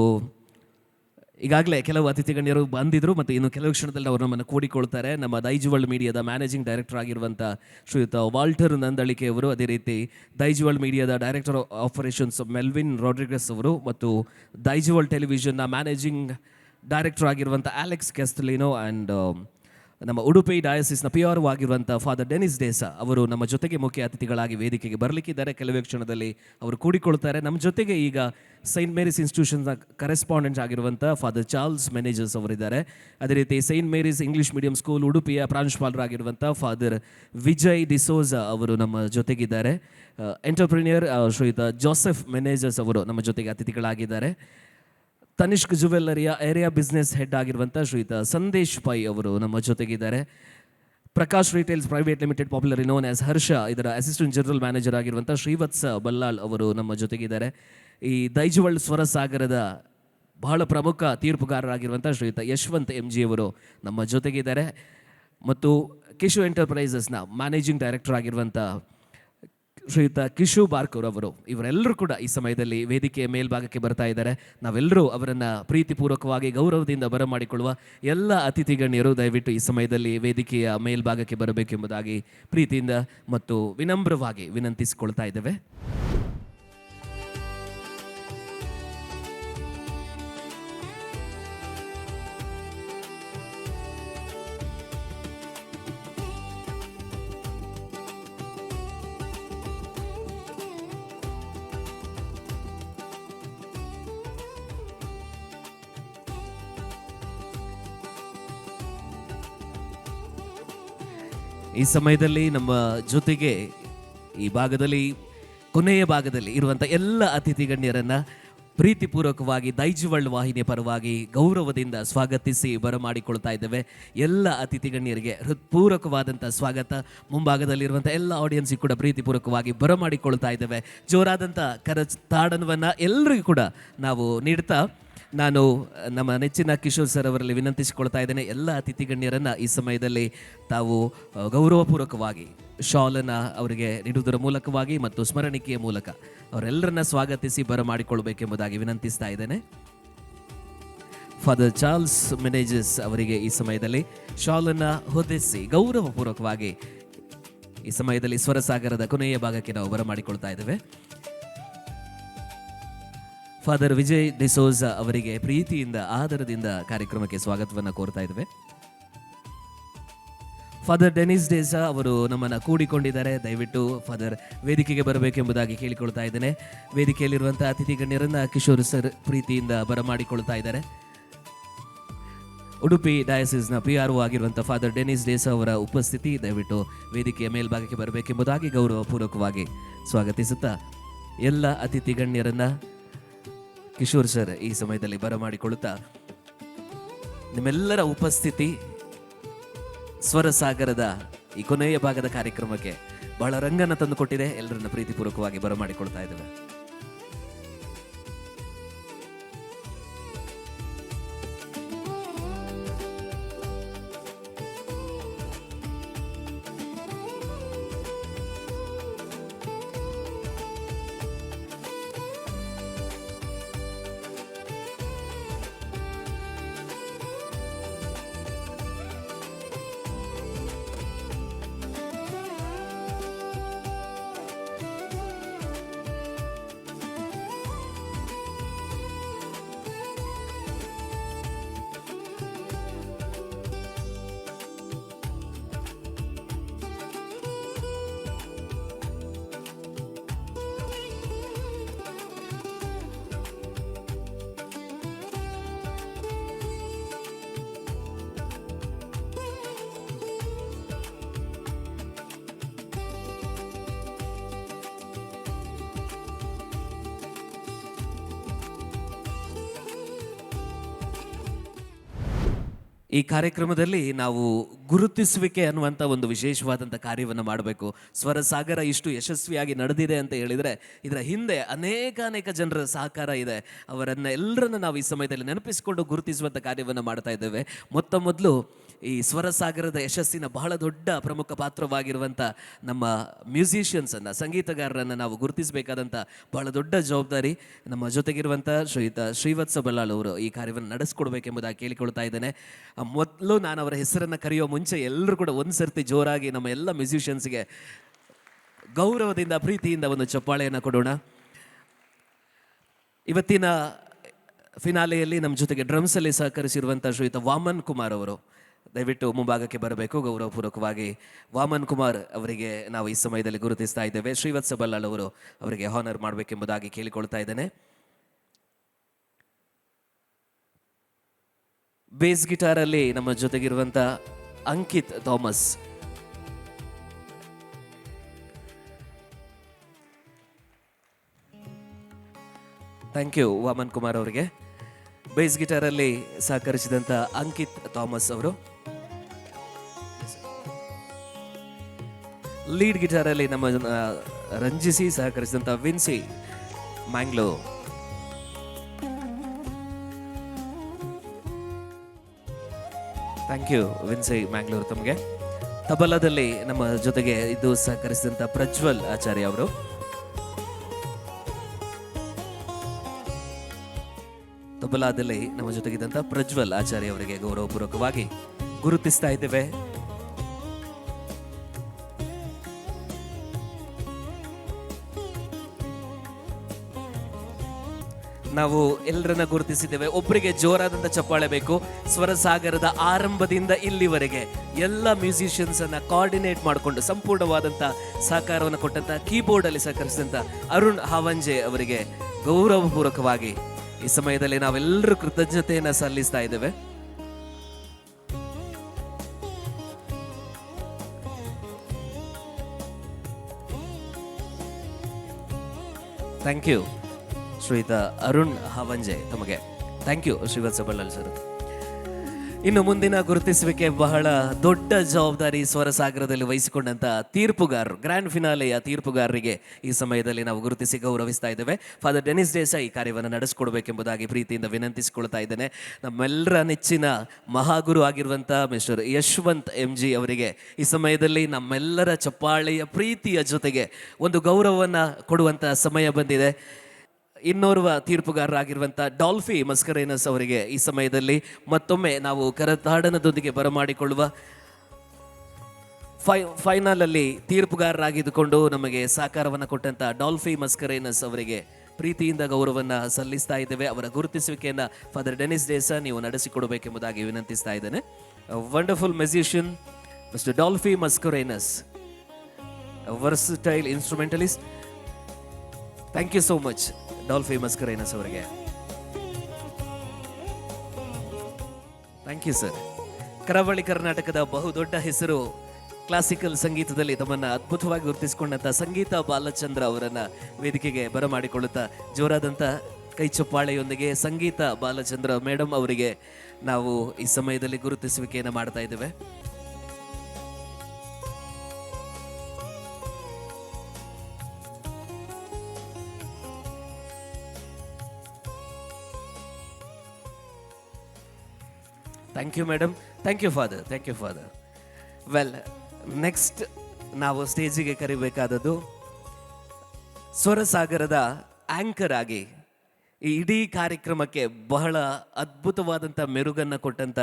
ಈಗಾಗಲೇ ಕೆಲವು ಅತಿಥಿ ಗಣ್ಯರು ಬಂದಿದ್ದರು ಮತ್ತು ಇನ್ನು ಕೆಲವು ಕ್ಷಣದಲ್ಲಿ ಅವರು ನಮ್ಮನ್ನು ಕೂಡಿಕೊಳ್ತಾರೆ. ನಮ್ಮ ದೈಜಿವರ್ಲ್ಡ್ ಮೀಡಿಯಾದ ಮ್ಯಾನೇಜಿಂಗ್ ಡೈರೆಕ್ಟರ್ ಆಗಿರುವಂಥ ಶ್ರೀಯುತ ವಾಲ್ಟರ್ ನಂದಳಿಕೆ ಅವರು, ಅದೇ ರೀತಿ ದೈಜಿವರ್ಲ್ಡ್ ಮೀಡಿಯಾದ ಡೈರೆಕ್ಟರ್ ಆಪರೇಷನ್ಸ್ ಮೆಲ್ವಿನ್ ರಾಡ್ರಿಗಸ್ ಅವರು, ಮತ್ತು ದೈಜಿವರ್ಲ್ಡ್ ಟೆಲಿವಿಷನ್ನ ಮ್ಯಾನೇಜಿಂಗ್ ಡೈರೆಕ್ಟರ್ ಆಗಿರುವಂಥ ಅಲೆಕ್ಸ್ ಕ್ಯಾಸ್ಟಲಿನೋ, ಆ್ಯಂಡ್ ನಮ್ಮ ಉಡುಪಿ ಡಯಾಸಿಸ್ನ ಪಿ ಆರ್ ಆಗಿರುವಂಥ ಫಾದರ್ ಡೆನಿಸ್ ಡೇಸಾ ಅವರು ನಮ್ಮ ಜೊತೆಗೆ ಮುಖ್ಯ ಅತಿಥಿಗಳಾಗಿ ವೇದಿಕೆಗೆ ಬರಲಿಕ್ಕಿದ್ದಾರೆ. ಕೆಲವೇ ಕ್ಷಣದಲ್ಲಿ ಅವರು ಕೂಡಿಕೊಳ್ತಾರೆ. ನಮ್ಮ ಜೊತೆಗೆ ಈಗ ಸೈಂಟ್ ಮೇರೀಸ್ ಇನ್ಸ್ಟಿಟ್ಯೂಷನ್ನ ಕರೆಸ್ಪಾಂಡೆಂಟ್ ಆಗಿರುವಂಥ ಫಾದರ್ ಚಾರ್ಲ್ಸ್ ಮೆನೇಜರ್ಸ್ ಅವರಿದ್ದಾರೆ. ಅದೇ ರೀತಿ Saint Mary's English medium school ಉಡುಪಿಯ ಪ್ರಾಂಶುಪಾಲರಾಗಿರುವಂಥ ಫಾದರ್ ವಿಜಯ್ ಡಿಸೋಜಾ ಅವರು ನಮ್ಮ ಜೊತೆಗಿದ್ದಾರೆ. ಎಂಟರ್ಪ್ರಿನಿಯರ್ ಶ್ರೀಯುತ ಜೋಸೆಫ್ ಮೆನೇಜರ್ಸ್ ಅವರು ನಮ್ಮ ಜೊತೆಗೆ ಅತಿಥಿಗಳಾಗಿದ್ದಾರೆ. ತನಿಷ್ಕ್ ಜುವೆಲ್ಲರಿಯ ಏರಿಯಾ ಬಿಸ್ನೆಸ್ ಹೆಡ್ ಆಗಿರುವಂಥ ಶ್ರೀಯುತ ಸಂದೇಶ್ ಪೈ ಅವರು ನಮ್ಮ ಜೊತೆಗಿದ್ದಾರೆ. Prakash Retails Private Limited, popular known as Harsha, ಇದರ ಅಸಿಸ್ಟೆಂಟ್ ಜನರಲ್ ಮ್ಯಾನೇಜರ್ ಆಗಿರುವಂಥ ಶ್ರೀವತ್ಸ ಬಲ್ಲಾಳ್ ಅವರು ನಮ್ಮ ಜೊತೆಗಿದ್ದಾರೆ. ಈ ದೈಜಿವರ್ಲ್ಡ್ ಸ್ವರಸಾಗರದ ಬಹಳ ಪ್ರಮುಖ ತೀರ್ಪುಗಾರರಾಗಿರುವಂಥ ಶ್ರೀಯುತ ಯಶವಂತ್ ಎಂ ಜಿ ಅವರು ನಮ್ಮ ಜೊತೆಗಿದ್ದಾರೆ. ಮತ್ತು ಕಿಶು ಎಂಟರ್ಪ್ರೈಸಸ್ನ ಮ್ಯಾನೇಜಿಂಗ್ ಡೈರೆಕ್ಟರ್ ಆಗಿರುವಂಥ ಶ್ರೀಯುತ ಕಿಶು ಬಾರ್ಕೂರ್ ಅವರು, ಇವರೆಲ್ಲರೂ ಕೂಡ ಈ ಸಮಯದಲ್ಲಿ ವೇದಿಕೆಯ ಮೇಲ್ಭಾಗಕ್ಕೆ ಬರ್ತಾ ಇದ್ದಾರೆ. ನಾವೆಲ್ಲರೂ ಅವರನ್ನು ಪ್ರೀತಿಪೂರ್ವಕವಾಗಿ ಗೌರವದಿಂದ ಬರಮಾಡಿಕೊಳ್ಳುವ ಎಲ್ಲ ಅತಿಥಿ ಗಣ್ಯರು ದಯವಿಟ್ಟು ಈ ಸಮಯದಲ್ಲಿ ವೇದಿಕೆಯ ಮೇಲ್ಭಾಗಕ್ಕೆ ಬರಬೇಕೆಂಬುದಾಗಿ ಪ್ರೀತಿಯಿಂದ ಮತ್ತು ವಿನಮ್ರವಾಗಿ ವಿನಂತಿಸಿಕೊಳ್ತಾ ಇದ್ದೇವೆ. ಈ ಸಮಯದಲ್ಲಿ ನಮ್ಮ ಜೊತೆಗೆ ಈ ಭಾಗದಲ್ಲಿ ಕೊನೆಯ ಭಾಗದಲ್ಲಿ ಇರುವಂಥ ಎಲ್ಲ ಅತಿಥಿ ಗಣ್ಯರನ್ನು ಪ್ರೀತಿಪೂರ್ವಕವಾಗಿ ದೈಜಿವರ್ಲ್ಡ್ ವಾಹಿನಿಯ ಪರವಾಗಿ ಗೌರವದಿಂದ ಸ್ವಾಗತಿಸಿ ಬರಮಾಡಿಕೊಳ್ತಾ ಇದ್ದೇವೆ. ಎಲ್ಲ ಅತಿಥಿ ಗಣ್ಯರಿಗೆ ಹೃತ್ಪೂರ್ವಕವಾದಂಥ ಸ್ವಾಗತ. ಮುಂಭಾಗದಲ್ಲಿರುವಂಥ ಎಲ್ಲ ಆಡಿಯನ್ಸಿಗೆ ಕೂಡ ಪ್ರೀತಿಪೂರ್ವಕವಾಗಿ ಬರಮಾಡಿಕೊಳ್ತಾ ಇದ್ದೇವೆ. ಜೋರಾದಂಥ ಕರತಾಡನವನ್ನು ಎಲ್ಲರಿಗೂ ಕೂಡ ನಾವು ನೀಡ್ತಾ ನಾನು ನಮ್ಮ ನೆಚ್ಚಿನ ಕಿಶೋರ್ ಸರ್ ಅವರಲ್ಲಿ ವಿನಂತಿಸಿಕೊಳ್ತಾ ಇದ್ದೇನೆ, ಎಲ್ಲ ಅತಿಥಿ ಗಣ್ಯರನ್ನು ಈ ಸಮಯದಲ್ಲಿ ತಾವು ಗೌರವಪೂರ್ವಕವಾಗಿ ಶಾಲನ್ನು ಅವರಿಗೆ ನೀಡುವುದರ ಮೂಲಕವಾಗಿ ಮತ್ತು ಸ್ಮರಣಿಕೆಯ ಮೂಲಕ ಅವರೆಲ್ಲರನ್ನ ಸ್ವಾಗತಿಸಿ ಬರಮಾಡಿಕೊಳ್ಬೇಕೆಂಬುದಾಗಿ ವಿನಂತಿಸ್ತಾ ಇದ್ದೇನೆ. ಫಾದರ್ ಚಾರ್ಲ್ಸ್ ಮೆನೇಜರ್ಸ್ ಅವರಿಗೆ ಈ ಸಮಯದಲ್ಲಿ ಶಾಲನ್ನು ಹೊದಿಸಿ ಗೌರವಪೂರ್ವಕವಾಗಿ ಈ ಸಮಯದಲ್ಲಿ ಸ್ವರಸಾಗರದ ಕೊನೆಯ ಭಾಗಕ್ಕೆ ನಾವು ಬರಮಾಡಿಕೊಳ್ತಾ ಇದ್ದೇವೆ. ಫಾದರ್ ವಿಜಯ್ ಡಿಸೋಜಾ ಅವರಿಗೆ ಪ್ರೀತಿಯಿಂದ ಆದರದಿಂದ ಕಾರ್ಯಕ್ರಮಕ್ಕೆ ಸ್ವಾಗತವನ್ನು ಕೋರ್ತಾ ಇದ್ದೇವೆ. ಫಾದರ್ ಡೆನಿಸ್ ಡೇಸಾ ಅವರು ನಮ್ಮನ್ನು ಕೂಡಿಕೊಂಡಿದ್ದಾರೆ. ದಯವಿಟ್ಟು ಫಾದರ್ ವೇದಿಕೆಗೆ ಬರಬೇಕೆಂಬುದಾಗಿ ಕೇಳಿಕೊಳ್ತಾ ಇದ್ದೇನೆ. ವೇದಿಕೆಯಲ್ಲಿರುವಂಥ ಅತಿಥಿ ಗಣ್ಯರನ್ನು ಕಿಶೋರ್ ಸರ್ ಪ್ರೀತಿಯಿಂದ ಬರಮಾಡಿಕೊಳ್ತಾ ಇದ್ದಾರೆ. ಉಡುಪಿ ಡಯಾಸಿಸ್ನ ಪಿ ಆರ್ ಒ ಆಗಿರುವಂಥ ಫಾದರ್ ಡೆನಿಸ್ ಡೇಸಾ ಅವರ ಉಪಸ್ಥಿತಿ ದಯವಿಟ್ಟು ವೇದಿಕೆಯ ಮೇಲ್ಭಾಗಕ್ಕೆ ಬರಬೇಕೆಂಬುದಾಗಿ ಗೌರವಪೂರ್ವಕವಾಗಿ ಸ್ವಾಗತಿಸುತ್ತಾ ಎಲ್ಲ ಅತಿಥಿ ಗಣ್ಯರನ್ನು ಕಿಶೋರ್ ಸರ್ ಈ ಸಮಯದಲ್ಲಿ ಬರಮಾಡಿಕೊಳ್ಳುತ್ತಾ ನಿಮ್ಮೆಲ್ಲರ ಉಪಸ್ಥಿತಿ ಸ್ವರಸಾಗರದ ಈ ಕೊನೆಯ ಭಾಗದ ಕಾರ್ಯಕ್ರಮಕ್ಕೆ ಬಹಳ ರಂಗನ್ನು ತಂದುಕೊಟ್ಟಿದೆ. ಎಲ್ಲರನ್ನ ಪ್ರೀತಿಪೂರ್ವಕವಾಗಿ ಬರಮಾಡಿಕೊಳ್ತಾ ಇದ್ದೇವೆ. ಈ ಕಾರ್ಯಕ್ರಮದಲ್ಲಿ ನಾವು ಗುರುತಿಸುವಿಕೆ ಅನ್ನುವಂಥ ಒಂದು ವಿಶೇಷವಾದಂಥ ಕಾರ್ಯವನ್ನು ಮಾಡಬೇಕು. ಸ್ವರಸಾಗರ ಇಷ್ಟು ಯಶಸ್ವಿಯಾಗಿ ನಡೆದಿದೆ ಅಂತ ಹೇಳಿದರೆ ಇದರ ಹಿಂದೆ ಅನೇಕ ಜನರ ಸಹಕಾರ ಇದೆ. ಅವರನ್ನೆಲ್ಲರನ್ನು ನಾವು ಈ ಸಮಯದಲ್ಲಿ ನೆನಪಿಸಿಕೊಂಡು ಗುರುತಿಸುವಂಥ ಕಾರ್ಯವನ್ನು ಮಾಡ್ತಾ ಇದ್ದೇವೆ. ಮೊದಲು ಈ ಸ್ವರಸಾಗರದ ಯಶಸ್ಸಿನ ಬಹಳ ದೊಡ್ಡ ಪ್ರಮುಖ ಪಾತ್ರವಾಗಿರುವಂಥ ನಮ್ಮ ಮ್ಯೂಸಿಷಿಯನ್ಸನ್ನು, ಸಂಗೀತಗಾರರನ್ನು ನಾವು ಗುರುತಿಸಬೇಕಾದಂಥ ಬಹಳ ದೊಡ್ಡ ಜವಾಬ್ದಾರಿ ನಮ್ಮ ಜೊತೆಗಿರುವಂಥ ಶ್ರೀಯುತ ಶ್ರೀವತ್ಸ ಬಲ್ಲಾಳ್ ಅವರು ಈ ಕಾರ್ಯವನ್ನು ನಡೆಸ್ಕೊಡ್ಬೇಕೆಂಬುದಾಗಿ ಕೇಳಿಕೊಳ್ತಾ ಇದ್ದೇನೆ. ಮೊದಲು ನಾನು ಅವರ ಹೆಸರನ್ನು ಕರೆಯುವ ಮುಂಚೆ ಎಲ್ಲರೂ ಕೂಡ ಒಂದು ಸರ್ತಿ ಜೋರಾಗಿ ನಮ್ಮ ಎಲ್ಲ ಮ್ಯೂಸಿಷಿಯನ್ಸ್ಗೆ ಗೌರವದಿಂದ ಪ್ರೀತಿಯಿಂದ ಒಂದು ಚಪ್ಪಾಳೆಯನ್ನು ಕೊಡೋಣ. ಇವತ್ತಿನ ಫಿನಾಲೆಯಲ್ಲಿ ನಮ್ಮ ಜೊತೆಗೆ ಡ್ರಮ್ಸಲ್ಲಿ ಸಹಕರಿಸಿರುವಂಥ ಶ್ರೀಯುತ ವಾಮನ್ ಕುಮಾರ್ ಅವರು ದಯವಿಟ್ಟು ಮುಂಭಾಗಕ್ಕೆ ಬರಬೇಕು. ಗೌರವಪೂರ್ವಕವಾಗಿ ವಾಮನ್ ಕುಮಾರ್ ಅವರಿಗೆ ನಾವು ಈ ಸಮಯದಲ್ಲಿ ಗುರುತಿಸ್ತಾ ಇದ್ದೇವೆ. ಶ್ರೀವತ್ಸ ಬಲ್ಲಾಳ್ ಅವರು ಅವರಿಗೆ ಹಾನರ್ ಮಾಡಬೇಕೆಂಬುದಾಗಿ ಕೇಳಿಕೊಳ್ತಾ ಇದ್ದೇನೆ. ಬೇಸ್ ಗಿಟಾರಲ್ಲಿ ನಮ್ಮ ಜೊತೆಗಿರುವಂಥ Ankit Thomas, thank you Vaman Kumar ಅವರಿಗೆ. ಬೇಸ್ ಗಿಟಾರಲ್ಲಿ ಸಹಕರಿಸಿದಂಥ ಅಂಕಿತ್ ಥಾಮಸ್ ಅವರು, ಲೀಡ್ ಗಿಟಾರಲ್ಲಿ ನಮ್ಮ ರಂಜಿಸಿ ಸಹಕರಿಸಿದಂಥ Vincy Mangalore, thank you Vincy Mangalore ತಮಗೆ. ತಬಲಾದಲ್ಲಿ ನಮ್ಮ ಜೊತೆಗೆ ಇದು ಸಹಕರಿಸಿದಂಥ ಪ್ರಜ್ವಲ್ ಆಚಾರ್ಯ ಅವರು, ತಬಲಾದಲ್ಲಿ ನಮ್ಮ ಜೊತೆಗಿದ್ದಂಥ ಪ್ರಜ್ವಲ್ ಆಚಾರ್ಯ ಅವರಿಗೆ ಗೌರವಪೂರ್ವಕವಾಗಿ ಗುರುತಿಸ್ತಾ ಇದ್ದೇವೆ. ನಾವು ಎಲ್ಲರನ್ನ ಗುರುತಿಸಿದ್ದೇವೆ. ಒಬ್ಬರಿಗೆ ಜೋರಾದಂಥ ಚಪ್ಪಾಳೆ ಬೇಕು. ಸ್ವರಸಾಗರದ ಆರಂಭದಿಂದ ಇಲ್ಲಿವರೆಗೆ ಎಲ್ಲ ಮ್ಯೂಸಿಷಿಯನ್ಸ್ ಅನ್ನ ಕೋಆರ್ಡಿನೇಟ್ ಮಾಡಿಕೊಂಡು ಸಂಪೂರ್ಣವಾದಂಥ ಸಹಕಾರವನ್ನು ಕೊಟ್ಟಂತ ಕೀಬೋರ್ಡ್ ಅಲ್ಲಿ ಸಹಕರಿಸಿದಂಥ ಅರುಣ್ ಹಾವಂಜೆ ಅವರಿಗೆ ಗೌರವಪೂರ್ವಕವಾಗಿ ಈ ಸಮಯದಲ್ಲಿ ನಾವೆಲ್ಲರೂ ಕೃತಜ್ಞತೆಯನ್ನು ಸಲ್ಲಿಸ್ತಾ ಇದ್ದೇವೆ. ಥ್ಯಾಂಕ್ ಯು ಶ್ರೀಯುತ ಅರುಣ್ ಹಾವಂಜೆ ತಮಗೆ. Thank you Srivatsa Ballal sir. ಇನ್ನು ಮುಂದಿನ ಗುರುತಿಸುವಿಕೆ ಬಹಳ ದೊಡ್ಡ ಜವಾಬ್ದಾರಿ ಸ್ವರಸಾಗರದಲ್ಲಿ ವಹಿಸಿಕೊಂಡಂತ ತೀರ್ಪುಗಾರರು, ಗ್ರ್ಯಾಂಡ್ ಫಿನಾಲೆಯ ತೀರ್ಪುಗಾರರಿಗೆ ಈ ಸಮಯದಲ್ಲಿ ನಾವು ಗುರುತಿಸಿ ಗೌರವಿಸ್ತಾ ಇದ್ದೇವೆ. ಫಾದರ್ ಡೆನಿಸ್ ದೇಸಾಯಿ ಈ ಕಾರ್ಯವನ್ನು ನಡೆಸಿಕೊಡ್ಬೇಕೆಂಬುದಾಗಿ ಪ್ರೀತಿಯಿಂದ ವಿನಂತಿಸಿಕೊಳ್ತಾ ಇದ್ದೇನೆ. ನಮ್ಮೆಲ್ಲರ ನೆಚ್ಚಿನ ಮಹಾಗುರು ಆಗಿರುವಂಥ ಮಿಸ್ಟರ್ ಯಶವಂತ್ MG ಅವರಿಗೆ ಈ ಸಮಯದಲ್ಲಿ ನಮ್ಮೆಲ್ಲರ ಚಪ್ಪಾಳೆಯ ಪ್ರೀತಿಯ ಜೊತೆಗೆ ಒಂದು ಗೌರವವನ್ನು ಕೊಡುವಂಥ ಸಮಯ ಬಂದಿದೆ. ಇನ್ನೋರ್ವ ತೀರ್ಪುಗಾರರಾಗಿರುವಂಥ ಡಾಲ್ಫಿ ಮಸ್ಕರೇನಸ್ ಅವರಿಗೆ ಈ ಸಮಯದಲ್ಲಿ ಮತ್ತೊಮ್ಮೆ ನಾವು ಕರತಾಡನದೊಂದಿಗೆ ಬರಮಾಡಿಕೊಳ್ಳುವ ಫೈನಲ್ ಅಲ್ಲಿ ತೀರ್ಪುಗಾರರಾಗಿದ್ದುಕೊಂಡು ನಮಗೆ ಸಹಕಾರವನ್ನು ಕೊಟ್ಟಂತ ಡಾಲ್ಫಿ ಮಸ್ಕರೇನಸ್ ಅವರಿಗೆ ಪ್ರೀತಿಯಿಂದ ಗೌರವವನ್ನು ಸಲ್ಲಿಸ್ತಾ ಇದ್ದೇವೆ. ಅವರ ಗುರುತಿಸುವಿಕೆಯನ್ನು ಫಾದರ್ ಡೆನಿಸ್ ದೇಸಾ ನೀವು ನಡೆಸಿಕೊಡಬೇಕೆಂಬುದಾಗಿ ವಿನಂತಿಸ್ತಾ ಇದ್ದೇನೆ. Wonderful musician mister Dolphy Mascarenhas, versatile instrumentalist. Thank you so much Dolphy Mascarenhas ಅವರಿಗೆ. Thank you sir. ಕರಾವಳಿ ಕರ್ನಾಟಕದ ಬಹುದೊಡ್ಡ ಹೆಸರು ಕ್ಲಾಸಿಕಲ್ ಸಂಗೀತದಲ್ಲಿ ತಮ್ಮನ್ನು ಅದ್ಭುತವಾಗಿ ಗುರುತಿಸಿಕೊಂಡಂಥ ಸಂಗೀತ ಬಾಲಚಂದ್ರ ಅವರನ್ನು ವೇದಿಕೆಗೆ ಬರಮಾಡಿಕೊಳ್ಳುತ್ತಾ ಜೋರಾದಂಥ ಕೈ ಚಪ್ಪಾಳೆಯೊಂದಿಗೆ ಸಂಗೀತ ಬಾಲಚಂದ್ರ ಮೇಡಮ್ ಅವರಿಗೆ ನಾವು ಈ ಸಮಯದಲ್ಲಿ ಗುರುತಿಸುವಿಕೆಯನ್ನು ಮಾಡ್ತಾ ಇದ್ದೇವೆ. Thank you madam. Thank you father. Thank you father. Well, next ನಾವು ಸ್ಟೇಜಿಗೆ ಕರಿಬೇಕಾದದ್ದು ಸ್ವರಸಾಗರದ ಆಂಕರ್ ಆಗಿ ಈ ಇಡೀ ಕಾರ್ಯಕ್ರಮಕ್ಕೆ ಬಹಳ ಅದ್ಭುತವಾದಂಥ ಮೆರುಗನ್ನು ಕೊಟ್ಟಂಥ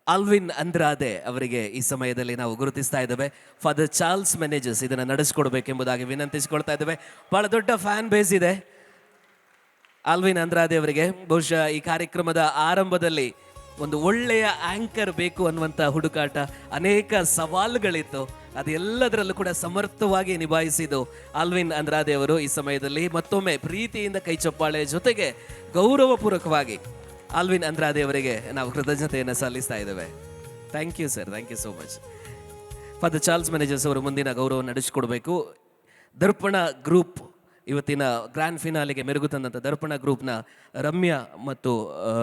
ಆಲ್ವಿನ್ ಅಂದ್ರಾದೆ ಅವರಿಗೆ ಈ ಸಮಯದಲ್ಲಿ ನಾವು ಗುರುತಿಸ್ತಾ ಇದ್ದೇವೆ. ಫಾದರ್ ಚಾರ್ಲ್ಸ್ ಮೆನೇಜರ್ಸ್ ಇದನ್ನು ನಡೆಸ್ಕೊಡ್ಬೇಕೆಂಬುದಾಗಿ ವಿನಂತಿಸಿಕೊಳ್ತಾ ಇದ್ದೇವೆ. ಬಹಳ ದೊಡ್ಡ ಫ್ಯಾನ್ ಬೇಸ್ ಇದೆ ಆಲ್ವಿನ್ ಅಂದ್ರಾದೆ ಅವರಿಗೆ. ಬಹುಶಃ ಈ ಕಾರ್ಯಕ್ರಮದ ಆರಂಭದಲ್ಲಿ ಒಂದು ಒಳ್ಳೆಯ ಆಂಕರ್ ಬೇಕು ಅನ್ನುವಂಥ ಹುಡುಕಾಟ, ಅನೇಕ ಸವಾಲುಗಳಿತ್ತು. ಅದೆಲ್ಲದರಲ್ಲೂ ಕೂಡ ಸಮರ್ಥವಾಗಿ ನಿಭಾಯಿಸಿದ್ದು ಆಲ್ವಿನ್ ಅಂದ್ರಾದೆ ಅವರು. ಈ ಸಮಯದಲ್ಲಿ ಮತ್ತೊಮ್ಮೆ ಪ್ರೀತಿಯಿಂದ ಕೈ ಚಪ್ಪಾಳೆ ಜೊತೆಗೆ ಗೌರವಪೂರ್ವಕವಾಗಿ ಆಲ್ವಿನ್ ಅಂದ್ರಾದೆ ಅವರಿಗೆ ನಾವು ಕೃತಜ್ಞತೆಯನ್ನು ಸಲ್ಲಿಸ್ತಾ ಇದ್ದೇವೆ. Thank you sir. Thank you so much. Father Charles Menezes ಅವರು ಮುಂದಿನ ಗೌರವ ನಡೆಸಿಕೊಡ್ಬೇಕು. ದರ್ಪಣ ಗ್ರೂಪ್ ಇವತ್ತಿನ ಗ್ರ್ಯಾಂಡ್ ಫಿನಾಲಿಗೆ ಮೆರುಗು ತಂದಂಥ ದರ್ಪಣ ಗ್ರೂಪ್ನ ರಮ್ಯಾ ಮತ್ತು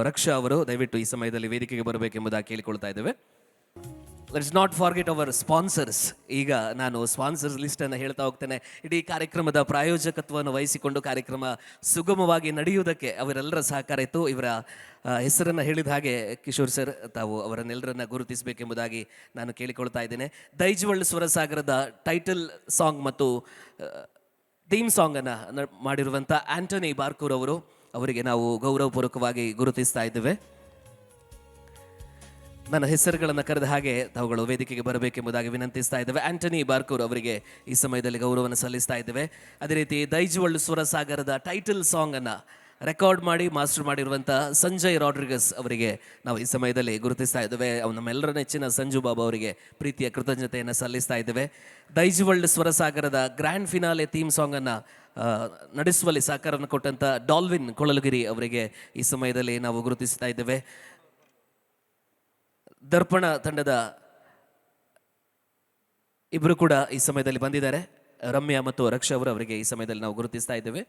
ರಕ್ಷಾ ಅವರು ದಯವಿಟ್ಟು ಈ ಸಮಯದಲ್ಲಿ ವೇದಿಕೆಗೆ ಬರಬೇಕೆಂಬುದಾಗಿ ಕೇಳಿಕೊಳ್ತಾ ಇದ್ದೇವೆ. Let's not forget our sponsors. ಈಗ ನಾನು ಸ್ಪಾನ್ಸರ್ಸ್ ಲಿಸ್ಟನ್ನು ಹೇಳ್ತಾ ಹೋಗ್ತೇನೆ. ಇಡೀ ಕಾರ್ಯಕ್ರಮದ ಪ್ರಾಯೋಜಕತ್ವವನ್ನು ವಹಿಸಿಕೊಂಡು ಕಾರ್ಯಕ್ರಮ ಸುಗಮವಾಗಿ ನಡೆಯುವುದಕ್ಕೆ ಅವರೆಲ್ಲರ ಸಹಕಾರ ಇತ್ತು. ಇವರ ಹೆಸರನ್ನು ಹೇಳಿದ ಹಾಗೆ ಕಿಶೋರ್ ಸರ್ ತಾವು ಅವರನ್ನೆಲ್ಲರನ್ನ ಗುರುತಿಸಬೇಕೆಂಬುದಾಗಿ ನಾನು ಕೇಳಿಕೊಳ್ತಾ ಇದ್ದೇನೆ. ದೈಜ್ವಳ್ಳ ಸ್ವರಸಾಗರದ ಟೈಟಲ್ ಸಾಂಗ್ ಮತ್ತು ಥೀಮ್ ಸಾಂಗನ್ನು ಮಾಡಿರುವಂಥ ಆಂಟನಿ ಬಾರ್ಕೂರ್ ಅವರಿಗೆ ನಾವು ಗೌರವಪೂರ್ವಕವಾಗಿ ಗುರುತಿಸ್ತಾ ಇದ್ದೇವೆ. ನನ್ನ ಹೆಸರುಗಳನ್ನು ಕರೆದ ಹಾಗೆ ತಾವುಗಳು ವೇದಿಕೆಗೆ ಬರಬೇಕೆಂಬುದಾಗಿ ವಿನಂತಿಸ್ತಾ ಇದ್ದೇವೆ. ಆಂಟನಿ ಬಾರ್ಕೂರ್ ಅವರಿಗೆ ಈ ಸಮಯದಲ್ಲಿ ಗೌರವವನ್ನು ಸಲ್ಲಿಸ್ತಾ ಇದ್ದೇವೆ. ಅದೇ ರೀತಿ ದೈಜ್ವಳ್ಳ ಸ್ವರಸಾಗರದ ಟೈಟಲ್ ಸಾಂಗನ್ನು ರೆಕಾರ್ಡ್ ಮಾಡಿ ಮಾಸ್ಟರ್ ಮಾಡಿರುವಂಥ ಸಂಜಯ್ ರಾಡ್ರಿಗಸ್ ಅವರಿಗೆ ನಾವು ಈ ಸಮಯದಲ್ಲಿ ಗುರುತಿಸ್ತಾ ಇದ್ದೇವೆ. ನಮ್ಮೆಲ್ಲರ ನೆಚ್ಚಿನ ಸಂಜು ಬಾಬು ಅವರಿಗೆ ಪ್ರೀತಿಯ ಕೃತಜ್ಞತೆಯನ್ನು ಸಲ್ಲಿಸ್ತಾ ಇದ್ದೇವೆ. ದೈಜ್ವಳ್ಳ ಸ್ವರಸಾಗರದ ಗ್ರ್ಯಾಂಡ್ ಫಿನಾಲೆ ಥೀಮ್ ಸಾಂಗನ್ನು ನಡೆಸುವಲ್ಲಿ ಸಹಕಾರವನ್ನು ಕೊಟ್ಟಂಥ ಡಾಲ್ವಿನ್ ಕೊಳಲಗಿರಿ ಅವರಿಗೆ ಈ ಸಮಯದಲ್ಲಿ ನಾವು ಗುರುತಿಸ್ತಾ ಇದ್ದೇವೆ. ದರ್ಪಣ ತಂಡದ ಇಬ್ಬರು ಕೂಡ ಈ ಸಮಯದಲ್ಲಿ ಬಂದಿದ್ದಾರೆ. ರಮ್ಯಾ ಮತ್ತು ರಕ್ಷಾ ಅವರಿಗೆ ಈ ಸಮಯದಲ್ಲಿ ನಾವು ಗುರುತಿಸ್ತಾ ಇದ್ದೇವೆ.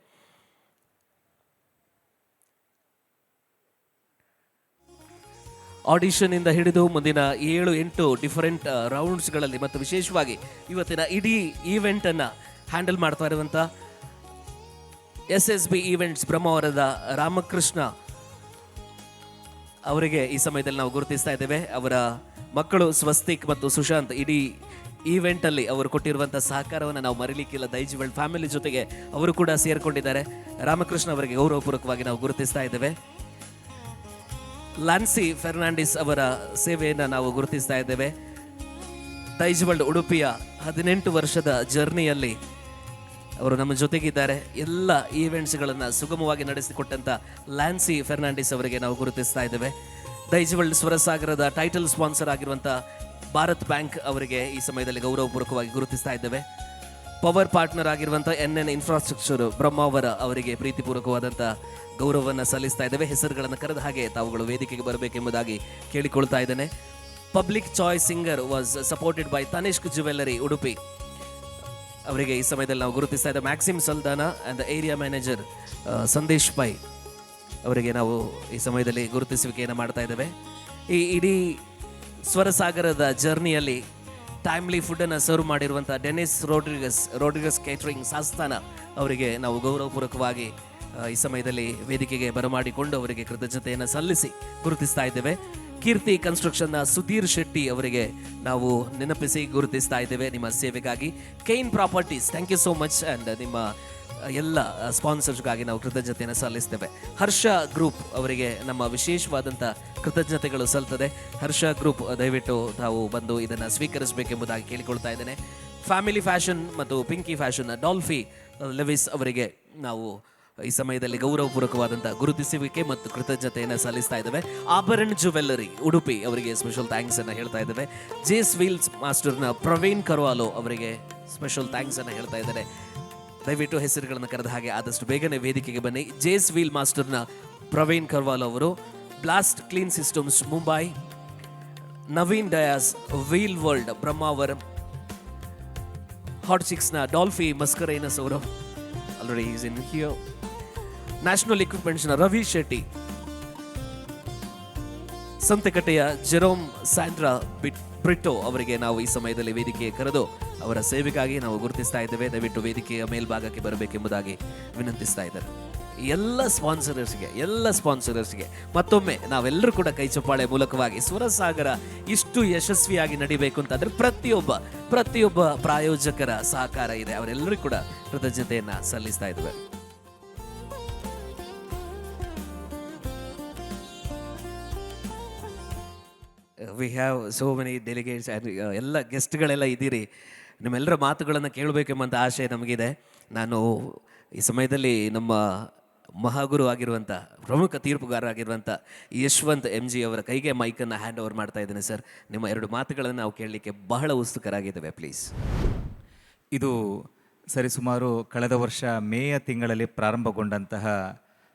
ಆಡಿಷನ್ ಇಂದ ಹಿಡಿದು ಮುಂದಿನ 7-8 ಡಿಫರೆಂಟ್ ರೌಂಡ್ಸ್ಗಳಲ್ಲಿ ಮತ್ತು ವಿಶೇಷವಾಗಿ ಇವತ್ತಿನ ಇಡೀ ಈವೆಂಟನ್ನು ಹ್ಯಾಂಡಲ್ ಮಾಡ್ತಾ ಇರುವಂಥ SSB ಈವೆಂಟ್ಸ್ ಬ್ರಹ್ಮಾವರದ ರಾಮಕೃಷ್ಣ ಅವರಿಗೆ ಈ ಸಮಯದಲ್ಲಿ ನಾವು ಗುರುತಿಸ್ತಾ ಇದ್ದೇವೆ. ಅವರ ಮಕ್ಕಳು ಸ್ವಸ್ತಿಕ್ ಮತ್ತು ಸುಶಾಂತ್ ಇಡೀ ಈವೆಂಟಲ್ಲಿ ಅವರು ಕೊಟ್ಟಿರುವಂಥ ಸಹಕಾರವನ್ನು ನಾವು ಮರಿಲಿಕ್ಕಿಲ್ಲ. ದೈಜ್ವಳ್ಳ ಫ್ಯಾಮಿಲಿ ಜೊತೆಗೆ ಅವರು ಕೂಡ ಸೇರಿಕೊಂಡಿದ್ದಾರೆ. ರಾಮಕೃಷ್ಣ ಅವರಿಗೆ ಗೌರವಪೂರ್ವಕವಾಗಿ ನಾವು ಗುರುತಿಸ್ತಾ ಇದ್ದೇವೆ. ಲಾನ್ಸಿ ಫೆರ್ನಾಂಡಿಸ್ ಅವರ ಸೇವೆಯನ್ನು ನಾವು ಗುರುತಿಸ್ತಾ ಇದ್ದೇವೆ. ದೈಜ್ವಳ್ಳ ಉಡುಪಿಯ 18 ವರ್ಷದ ಜರ್ನಿಯಲ್ಲಿ ಅವರು ನಮ್ಮ ಜೊತೆಗಿದ್ದಾರೆ. ಎಲ್ಲ ಈವೆಂಟ್ಸ್ಗಳನ್ನು ಸುಗಮವಾಗಿ ನಡೆಸಿಕೊಟ್ಟಂಥ ಲ್ಯಾನ್ಸಿ ಫೆರ್ನಾಂಡಿಸ್ ಅವರಿಗೆ ನಾವು ಗುರುತಿಸ್ತಾ ಇದ್ದೇವೆ. ದೈಜ್ವಳ್ಳ ಸ್ವರಸಾಗರದ ಟೈಟಲ್ ಸ್ಪಾನ್ಸರ್ ಆಗಿರುವಂಥ ಭಾರತ್ ಬ್ಯಾಂಕ್ ಅವರಿಗೆ ಈ ಸಮಯದಲ್ಲಿ ಗೌರವಪೂರ್ವಕವಾಗಿ ಗುರುತಿಸ್ತಾ ಇದ್ದೇವೆ. ಪವರ್ ಪಾರ್ಟ್ನರ್ ಆಗಿರುವಂಥ NN ಇನ್ಫ್ರಾಸ್ಟ್ರಕ್ಚರ್ ಬ್ರಹ್ಮಾವರ ಅವರಿಗೆ ಪ್ರೀತಿಪೂರ್ವಕವಾದಂಥ ಗೌರವವನ್ನು ಸಲ್ಲಿಸ್ತಾ ಇದ್ದೇವೆ. ಹೆಸರುಗಳನ್ನು ಕರೆದ ಹಾಗೆ ತಾವುಗಳು ವೇದಿಕೆಗೆ ಬರಬೇಕೆಂಬುದಾಗಿ ಕೇಳಿಕೊಳ್ತಾ ಇದ್ದೇನೆ. Public choice singer was supported by Tanishq jewellery Udupi ಅವರಿಗೆ ಈ ಸಮಯದಲ್ಲಿ ನಾವು ಗುರುತಿಸ್ತಾ ಇದ್ದೇವೆ. Maxim Saldanha and the area manager Sandesh Pai ಅವರಿಗೆ ನಾವು ಈ ಸಮಯದಲ್ಲಿ ಗುರುತಿಸುವಿಕೆಯನ್ನು ಮಾಡ್ತಾ ಇದ್ದೇವೆ. ಈ ಇಡೀ ಸ್ವರಸಾಗರದ ಜರ್ನಿಯಲ್ಲಿ ಟೈಮ್ಲಿ ಫುಡ್ಡನ್ನು ಸರ್ವ್ ಮಾಡಿರುವಂಥ ಡೆನಿಸ್ ರೋಡ್ರಿಗಸ್ ಕೇಟರಿಂಗ್ ಸಾಸ್ತಾನ ಅವರಿಗೆ ನಾವು ಗೌರವಪೂರ್ವಕವಾಗಿ ಈ ಸಮಯದಲ್ಲಿ ವೇದಿಕೆಗೆ ಬರಮಾಡಿಕೊಂಡು ಅವರಿಗೆ ಕೃತಜ್ಞತೆಯನ್ನು ಸಲ್ಲಿಸಿ ಗುರುತಿಸ್ತಾ ಇದ್ದೇವೆ. ಕೀರ್ತಿ ಕನ್ಸ್ಟ್ರಕ್ಷನ್ನ ಸುಧೀರ್ ಶೆಟ್ಟಿ ಅವರಿಗೆ ನಾವು ನೆನಪಿಸಿ ಗುರುತಿಸ್ತಾ ಇದ್ದೇವೆ ನಿಮ್ಮ ಸೇವೆಗಾಗಿ. Kane Properties, thank you so much. And ನಿಮ್ಮ ಎಲ್ಲ ಸ್ಪಾನ್ಸರ್ಸ್ಗಾಗಿ ನಾವು ಕೃತಜ್ಞತೆಯನ್ನು ಸಲ್ಲಿಸ್ತೇವೆ. ಹರ್ಷ ಗ್ರೂಪ್ ಅವರಿಗೆ ನಮ್ಮ ವಿಶೇಷವಾದಂಥ ಕೃತಜ್ಞತೆಗಳು ಸಲ್ತದೆ. ಹರ್ಷ ಗ್ರೂಪ್ ದಯವಿಟ್ಟು ತಾವು ಬಂದು ಇದನ್ನು ಸ್ವೀಕರಿಸಬೇಕೆಂಬುದಾಗಿ ಕೇಳಿಕೊಳ್ತಾ ಇದ್ದೇನೆ. ಫ್ಯಾಮಿಲಿ ಫ್ಯಾಷನ್ ಮತ್ತು ಪಿಂಕಿ ಫ್ಯಾಷನ್ ಡಾಲ್ಫಿ ಲೆವಿಸ್ ಅವರಿಗೆ ನಾವು ಈ ಸಮಯದಲ್ಲಿ ಗೌರವಪೂರ್ವಕವಾದಂಥ ಗುರುತಿಸುವಿಕೆ ಮತ್ತು ಕೃತಜ್ಞತೆಯನ್ನು ಸಲ್ಲಿಸ್ತಾ ಇದ್ದೇವೆ. ಆಭರಣ್ ಜ್ಯುವೆಲ್ಲರಿ ಉಡುಪಿ ಅವರಿಗೆ ಸ್ಪೆಷಲ್ ಥ್ಯಾಂಕ್ಸ್ ಅನ್ನು ಹೇಳ್ತಾ ಇದ್ದೇವೆ. ಜೇಸ್ ವೀಲ್ಸ್ ಮಾಸ್ಟರ್ನ ಪ್ರವೀಣ್ ಕರ್ವಾಲೋ ಅವರಿಗೆ ಸ್ಪೆಷಲ್ ಥ್ಯಾಂಕ್ಸ್ ಅನ್ನು ಹೇಳ್ತಾ ಇದ್ದಾರೆ. ದಯವಿಟ್ಟು ಹೆಸರುಗಳನ್ನು ಕರೆದ ಹಾಗೆ ಆದಷ್ಟು ಬೇಗನೆ ವೇದಿಕೆಗೆ ಬನ್ನಿ. ಜೇಸ್ ವೀಲ್ ಮಾಸ್ಟರ್ನ ಪ್ರವೀಣ್ ಕರ್ವಾಲೋ ಅವರು, Blast Clean Systems Mumbai, Naveen Dias Wheel World Brahmavaram, Hot ಸಿಕ್ಸ್ನ ಡಾಲ್ಫಿ ಮಸ್ಕರೇನಸ್ ಅವರು already is in here, national ಇಕ್ವಿಪ್ಮೆಂಟ್ಸ್ನ ರವಿ ಶೆಟ್ಟಿ, ಸಂತೆಕಟ್ಟೆಯ ಜೆರೋಮ್ ಸ್ಯಾಂಡ್ರಾ ಬ್ರಿಟೋ ಅವರಿಗೆ ನಾವು ಈ ಸಮಯದಲ್ಲಿ ವೇದಿಕೆಗೆ ಕರೆದು ಅವರ ಸೇವೆಗಾಗಿ ನಾವು ಗುರುತಿಸ್ತಾ ಇದ್ದೇವೆ. ದಯವಿಟ್ಟು ವೇದಿಕೆಯ ಮೇಲ್ಭಾಗಕ್ಕೆ ಬರಬೇಕೆಂಬುದಾಗಿ ವಿನಂತಿಸ್ತಾ ಇದ್ದಾರೆ. ಎಲ್ಲ ಸ್ಪಾನ್ಸರರ್ಸ್ಗೆ ಮತ್ತೊಮ್ಮೆ ನಾವೆಲ್ಲರೂ ಕೂಡ ಕೈ ಚಪ್ಪಾಳೆ ಮೂಲಕವಾಗಿ ಸ್ವರಸಾಗರ ಇಷ್ಟು ಯಶಸ್ವಿಯಾಗಿ ನಡಿಬೇಕು ಅಂತಂದ್ರೆ ಪ್ರತಿಯೊಬ್ಬ ಪ್ರಾಯೋಜಕರ ಸಹಕಾರ ಇದೆ. ಅವರೆಲ್ಲರಿಗೂ ಕೂಡ ಕೃತಜ್ಞತೆಯನ್ನ ಸಲ್ಲಿಸ್ತಾ ಇದ್ದೇವೆ. We have so many delegates and ಎಲ್ಲ ಗೆಸ್ಟ್ಗಳೆಲ್ಲ ಇದ್ದೀರಿ. ನಿಮ್ಮೆಲ್ಲರ ಮಾತುಗಳನ್ನು ಕೇಳಬೇಕೆಂಬಂಥ ಆಶೆ ನಮಗಿದೆ. ನಾನು ಈ ಸಮಯದಲ್ಲಿ ನಮ್ಮ ಮಹಾಗುರು ಆಗಿರುವಂಥ ಪ್ರಮುಖ ತೀರ್ಪುಗಾರರಾಗಿರುವಂಥ ಯಶವಂತ್ MG ಅವರ ಕೈಗೆ ಮೈಕನ್ನು ಹ್ಯಾಂಡ್ ಓವರ್ ಮಾಡ್ತಾ ಇದ್ದೇನೆ. ಸರ್, ನಿಮ್ಮ 2 ಮಾತುಗಳನ್ನು ನಾವು ಕೇಳಲಿಕ್ಕೆ ಬಹಳ ಉತ್ಸುಕರಾಗಿದ್ದೇವೆ. ಪ್ಲೀಸ್. ಇದು ಸರಿಸುಮಾರು ಕಳೆದ ವರ್ಷ ಮೇಯ ತಿಂಗಳಲ್ಲಿ ಪ್ರಾರಂಭಗೊಂಡಂತಹ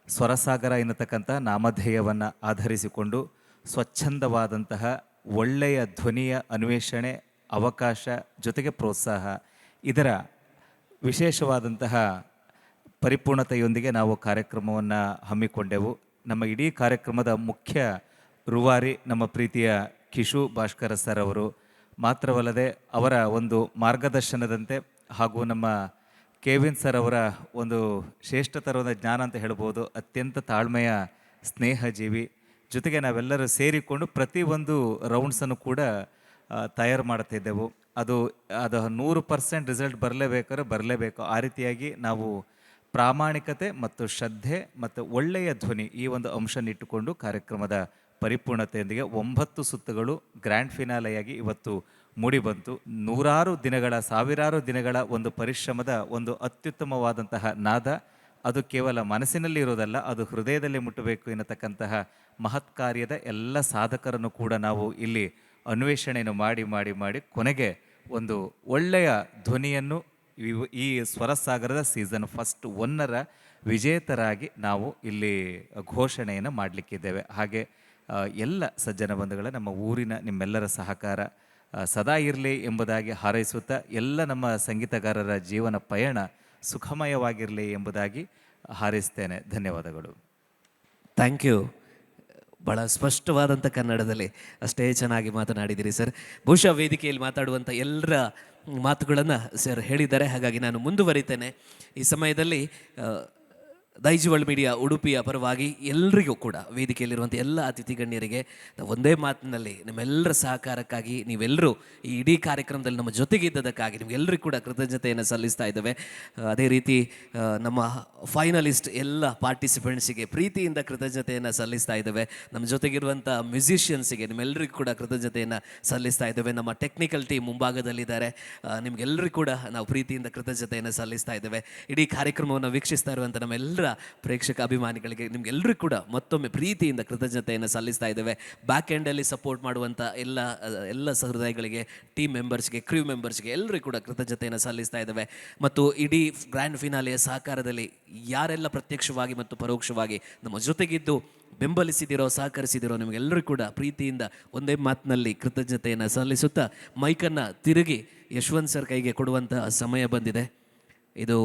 ಸ್ವರಸಾಗರ ಎನ್ನತಕ್ಕಂಥ ನಾಮಧೇಯವನ್ನು ಆಧರಿಸಿಕೊಂಡು ಸ್ವಚ್ಛಂದವಾದಂತಹ ಒಳ್ಳೆಯ ಧ್ವನಿಯ ಅನ್ವೇಷಣೆ, ಅವಕಾಶ ಜೊತೆಗೆ ಪ್ರೋತ್ಸಾಹ, ಇದರ ವಿಶೇಷವಾದಂತಹ ಪರಿಪೂರ್ಣತೆಯೊಂದಿಗೆ ನಾವು ಕಾರ್ಯಕ್ರಮವನ್ನು ಹಮ್ಮಿಕೊಂಡೆವು. ನಮ್ಮ ಇಡೀ ಕಾರ್ಯಕ್ರಮದ ಮುಖ್ಯ ರೂವಾರಿ ನಮ್ಮ ಪ್ರೀತಿಯ ಕಿಶು ಭಾಸ್ಕರ ಸರ್ ಅವರು ಮಾತ್ರವಲ್ಲದೆ ಅವರ ಒಂದು ಮಾರ್ಗದರ್ಶನದಂತೆ ಹಾಗೂ ನಮ್ಮ ಕೆವಿನ್ ಸರ್ ಅವರ ಒಂದು ಶ್ರೇಷ್ಠತರವಾದ ಜ್ಞಾನ ಅಂತ ಹೇಳ್ಬೋದು, ಅತ್ಯಂತ ತಾಳ್ಮೆಯ ಸ್ನೇಹಜೀವಿ. ಜೊತೆಗೆ ನಾವೆಲ್ಲರೂ ಸೇರಿಕೊಂಡು ಪ್ರತಿಯೊಂದು ರೌಂಡ್ಸನ್ನು ಕೂಡ ತಯಾರು ಮಾಡ್ತಾಯಿದ್ದೆವು. ಅದು 100% ರಿಸಲ್ಟ್ ಬರಲೇಬೇಕು. ಆ ರೀತಿಯಾಗಿ ನಾವು ಪ್ರಾಮಾಣಿಕತೆ ಮತ್ತು ಶ್ರದ್ಧೆ ಮತ್ತು ಒಳ್ಳೆಯ ಧ್ವನಿ ಈ ಒಂದು ಅಂಶನಿಟ್ಟುಕೊಂಡು ಕಾರ್ಯಕ್ರಮದ ಪರಿಪೂರ್ಣತೆಯೊಂದಿಗೆ 9 ಸುತ್ತುಗಳು ಗ್ರ್ಯಾಂಡ್ ಫಿನಾಲೆಯಾಗಿ ಇವತ್ತು ಮೂಡಿಬಂತು. ಸಾವಿರಾರು ದಿನಗಳ ಒಂದು ಪರಿಶ್ರಮದ ಒಂದು ಅತ್ಯುತ್ತಮವಾದಂತಹ ನಾದ ಅದು ಕೇವಲ ಮನಸ್ಸಿನಲ್ಲಿ ಇರೋದಲ್ಲ, ಅದು ಹೃದಯದಲ್ಲಿ ಮುಟ್ಟಬೇಕು ಎನ್ನತಕ್ಕಂತಹ ಮಹತ್ ಕಾರ್ಯದ ಎಲ್ಲ ಸಾಧಕರನ್ನು ಕೂಡ ನಾವು ಇಲ್ಲಿ ಅನ್ವೇಷಣೆಯನ್ನು ಮಾಡಿ ಕೊನೆಗೆ ಒಂದು ಒಳ್ಳೆಯ ಧ್ವನಿಯನ್ನು ಈ ಸ್ವರಸಾಗರದ ಸೀಸನ್ 1ರ ವಿಜೇತರಾಗಿ ನಾವು ಇಲ್ಲಿ ಘೋಷಣೆಯನ್ನು ಮಾಡಲಿಕ್ಕಿದ್ದೇವೆ. ಹಾಗೆ ಎಲ್ಲ ಸಜ್ಜನ ಬಂಧುಗಳ ನಮ್ಮ ಊರಿನ ನಿಮ್ಮೆಲ್ಲರ ಸಹಕಾರ ಸದಾ ಇರಲಿ ಎಂಬುದಾಗಿ ಹಾರೈಸುತ್ತಾ ಎಲ್ಲ ನಮ್ಮ ಸಂಗೀತಗಾರರ ಜೀವನ ಪಯಣ ಸುಖಮಯವಾಗಿರಲಿ ಎಂಬುದಾಗಿ ಹಾರೈಸ್ತೇನೆ. ಧನ್ಯವಾದಗಳು. Thank you. ಭಾಳ ಸ್ಪಷ್ಟವಾದಂಥ ಕನ್ನಡದಲ್ಲಿ ಅಷ್ಟೇ ಚೆನ್ನಾಗಿ ಮಾತನಾಡಿದ್ದೀರಿ ಸರ್. ಬಹುಶಃ ವೇದಿಕೆಯಲ್ಲಿ ಮಾತಾಡುವಂಥ ಎಲ್ಲರ ಮಾತುಗಳನ್ನು ಸರ್ ಹೇಳಿದ್ದಾರೆ. ಹಾಗಾಗಿ ನಾನು ಮುಂದುವರಿತೇನೆ. ಈ ಸಮಯದಲ್ಲಿ ದೈಜ್ ವರ್ಲ್ಡ್ ಮೀಡಿಯಾ ಉಡುಪಿಯ ಪರವಾಗಿ ಎಲ್ಲರಿಗೂ ಕೂಡ ವೇದಿಕೆಯಲ್ಲಿರುವಂಥ ಎಲ್ಲ ಅತಿಥಿ ಗಣ್ಯರಿಗೆ ಒಂದೇ ಮಾತಿನಲ್ಲಿ ನಿಮ್ಮೆಲ್ಲರ ಸಹಕಾರಕ್ಕಾಗಿ, ನೀವೆಲ್ಲರೂ ಈ ಇಡೀ ಕಾರ್ಯಕ್ರಮದಲ್ಲಿ ನಮ್ಮ ಜೊತೆಗಿದ್ದದಕ್ಕಾಗಿ ನಿಮಗೆಲ್ಲರಿಗೂ ಕೂಡ ಕೃತಜ್ಞತೆಯನ್ನು ಸಲ್ಲಿಸ್ತಾ ಇದ್ದೇವೆ. ಅದೇ ರೀತಿ ನಮ್ಮ ಫೈನಲಿಸ್ಟ್ ಎಲ್ಲ ಪಾರ್ಟಿಸಿಪೆಂಟ್ಸಿಗೆ ಪ್ರೀತಿಯಿಂದ ಕೃತಜ್ಞತೆಯನ್ನು ಸಲ್ಲಿಸ್ತಾ ಇದ್ದೇವೆ. ನಮ್ಮ ಜೊತೆಗಿರುವಂಥ ಮ್ಯೂಸಿಷಿಯನ್ಸಿಗೆ ನಿಮ್ಮೆಲ್ಲರಿಗೂ ಕೂಡ ಕೃತಜ್ಞತೆಯನ್ನು ಸಲ್ಲಿಸ್ತಾ ಇದ್ದೇವೆ. ನಮ್ಮ ಟೆಕ್ನಿಕಲ್ ಟೀಮ್ ಮುಂಭಾಗದಲ್ಲಿದ್ದಾರೆ, ನಿಮಗೆಲ್ಲರಿಗೂ ಕೂಡ ನಾವು ಪ್ರೀತಿಯಿಂದ ಕೃತಜ್ಞತೆಯನ್ನು ಸಲ್ಲಿಸ್ತಾ ಇದ್ದೇವೆ. ಇಡೀ ಕಾರ್ಯಕ್ರಮವನ್ನು ವೀಕ್ಷಿಸ್ತಾ ಇರುವಂಥ ನಮ್ಮೆಲ್ಲರ ಪ್ರೇಕ್ಷಕ ಅಭಿಮಾನಿಗಳಿಗೆ ನಿಮಗೆಲ್ಲರಿಗೂ ಕೂಡ ಮತ್ತೊಮ್ಮೆ ಪ್ರೀತಿಯಿಂದ ಕೃತಜ್ಞತೆಯನ್ನು ಸಲ್ಲಿಸ್ತಾ ಇದ್ದೇವೆ. ಬ್ಯಾಕ್ ಎಂಡಲ್ಲಿ ಸಪೋರ್ಟ್ ಮಾಡುವಂಥ ಎಲ್ಲ ಸಹೃದಯಗಳಿಗೆ, ಟೀಮ್ ಮೆಂಬರ್ಸ್ಗೆ, ಕ್ರೂ ಮೆಂಬರ್ಸ್ಗೆ ಎಲ್ಲರಿಗೂ ಕೂಡ ಕೃತಜ್ಞತೆಯನ್ನು ಸಲ್ಲಿಸ್ತಾ ಇದ್ದೇವೆ. ಮತ್ತು ಇಡೀ ಗ್ರ್ಯಾಂಡ್ ಫಿನಾಲೆಯ ಸಹಕಾರದಲ್ಲಿ ಯಾರೆಲ್ಲ ಪ್ರತ್ಯಕ್ಷವಾಗಿ ಮತ್ತು ಪರೋಕ್ಷವಾಗಿ ನಮ್ಮ ಜೊತೆಗಿದ್ದು ಬೆಂಬಲಿಸಿದಿರೋ, ಸಹಕರಿಸಿದಿರೋ ನಿಮಗೆಲ್ಲರೂ ಕೂಡ ಪ್ರೀತಿಯಿಂದ ಒಂದೇ ಮಾತಿನಲ್ಲಿ ಕೃತಜ್ಞತೆಯನ್ನು ಸಲ್ಲಿಸುತ್ತಾ ಮೈಕನ್ನು ತಿರುಗಿ ಯಶವಂತ್ ಸರ್ ಕೈಗೆ ಕೊಡುವಂಥ ಸಮಯ ಬಂದಿದೆ. ಇದು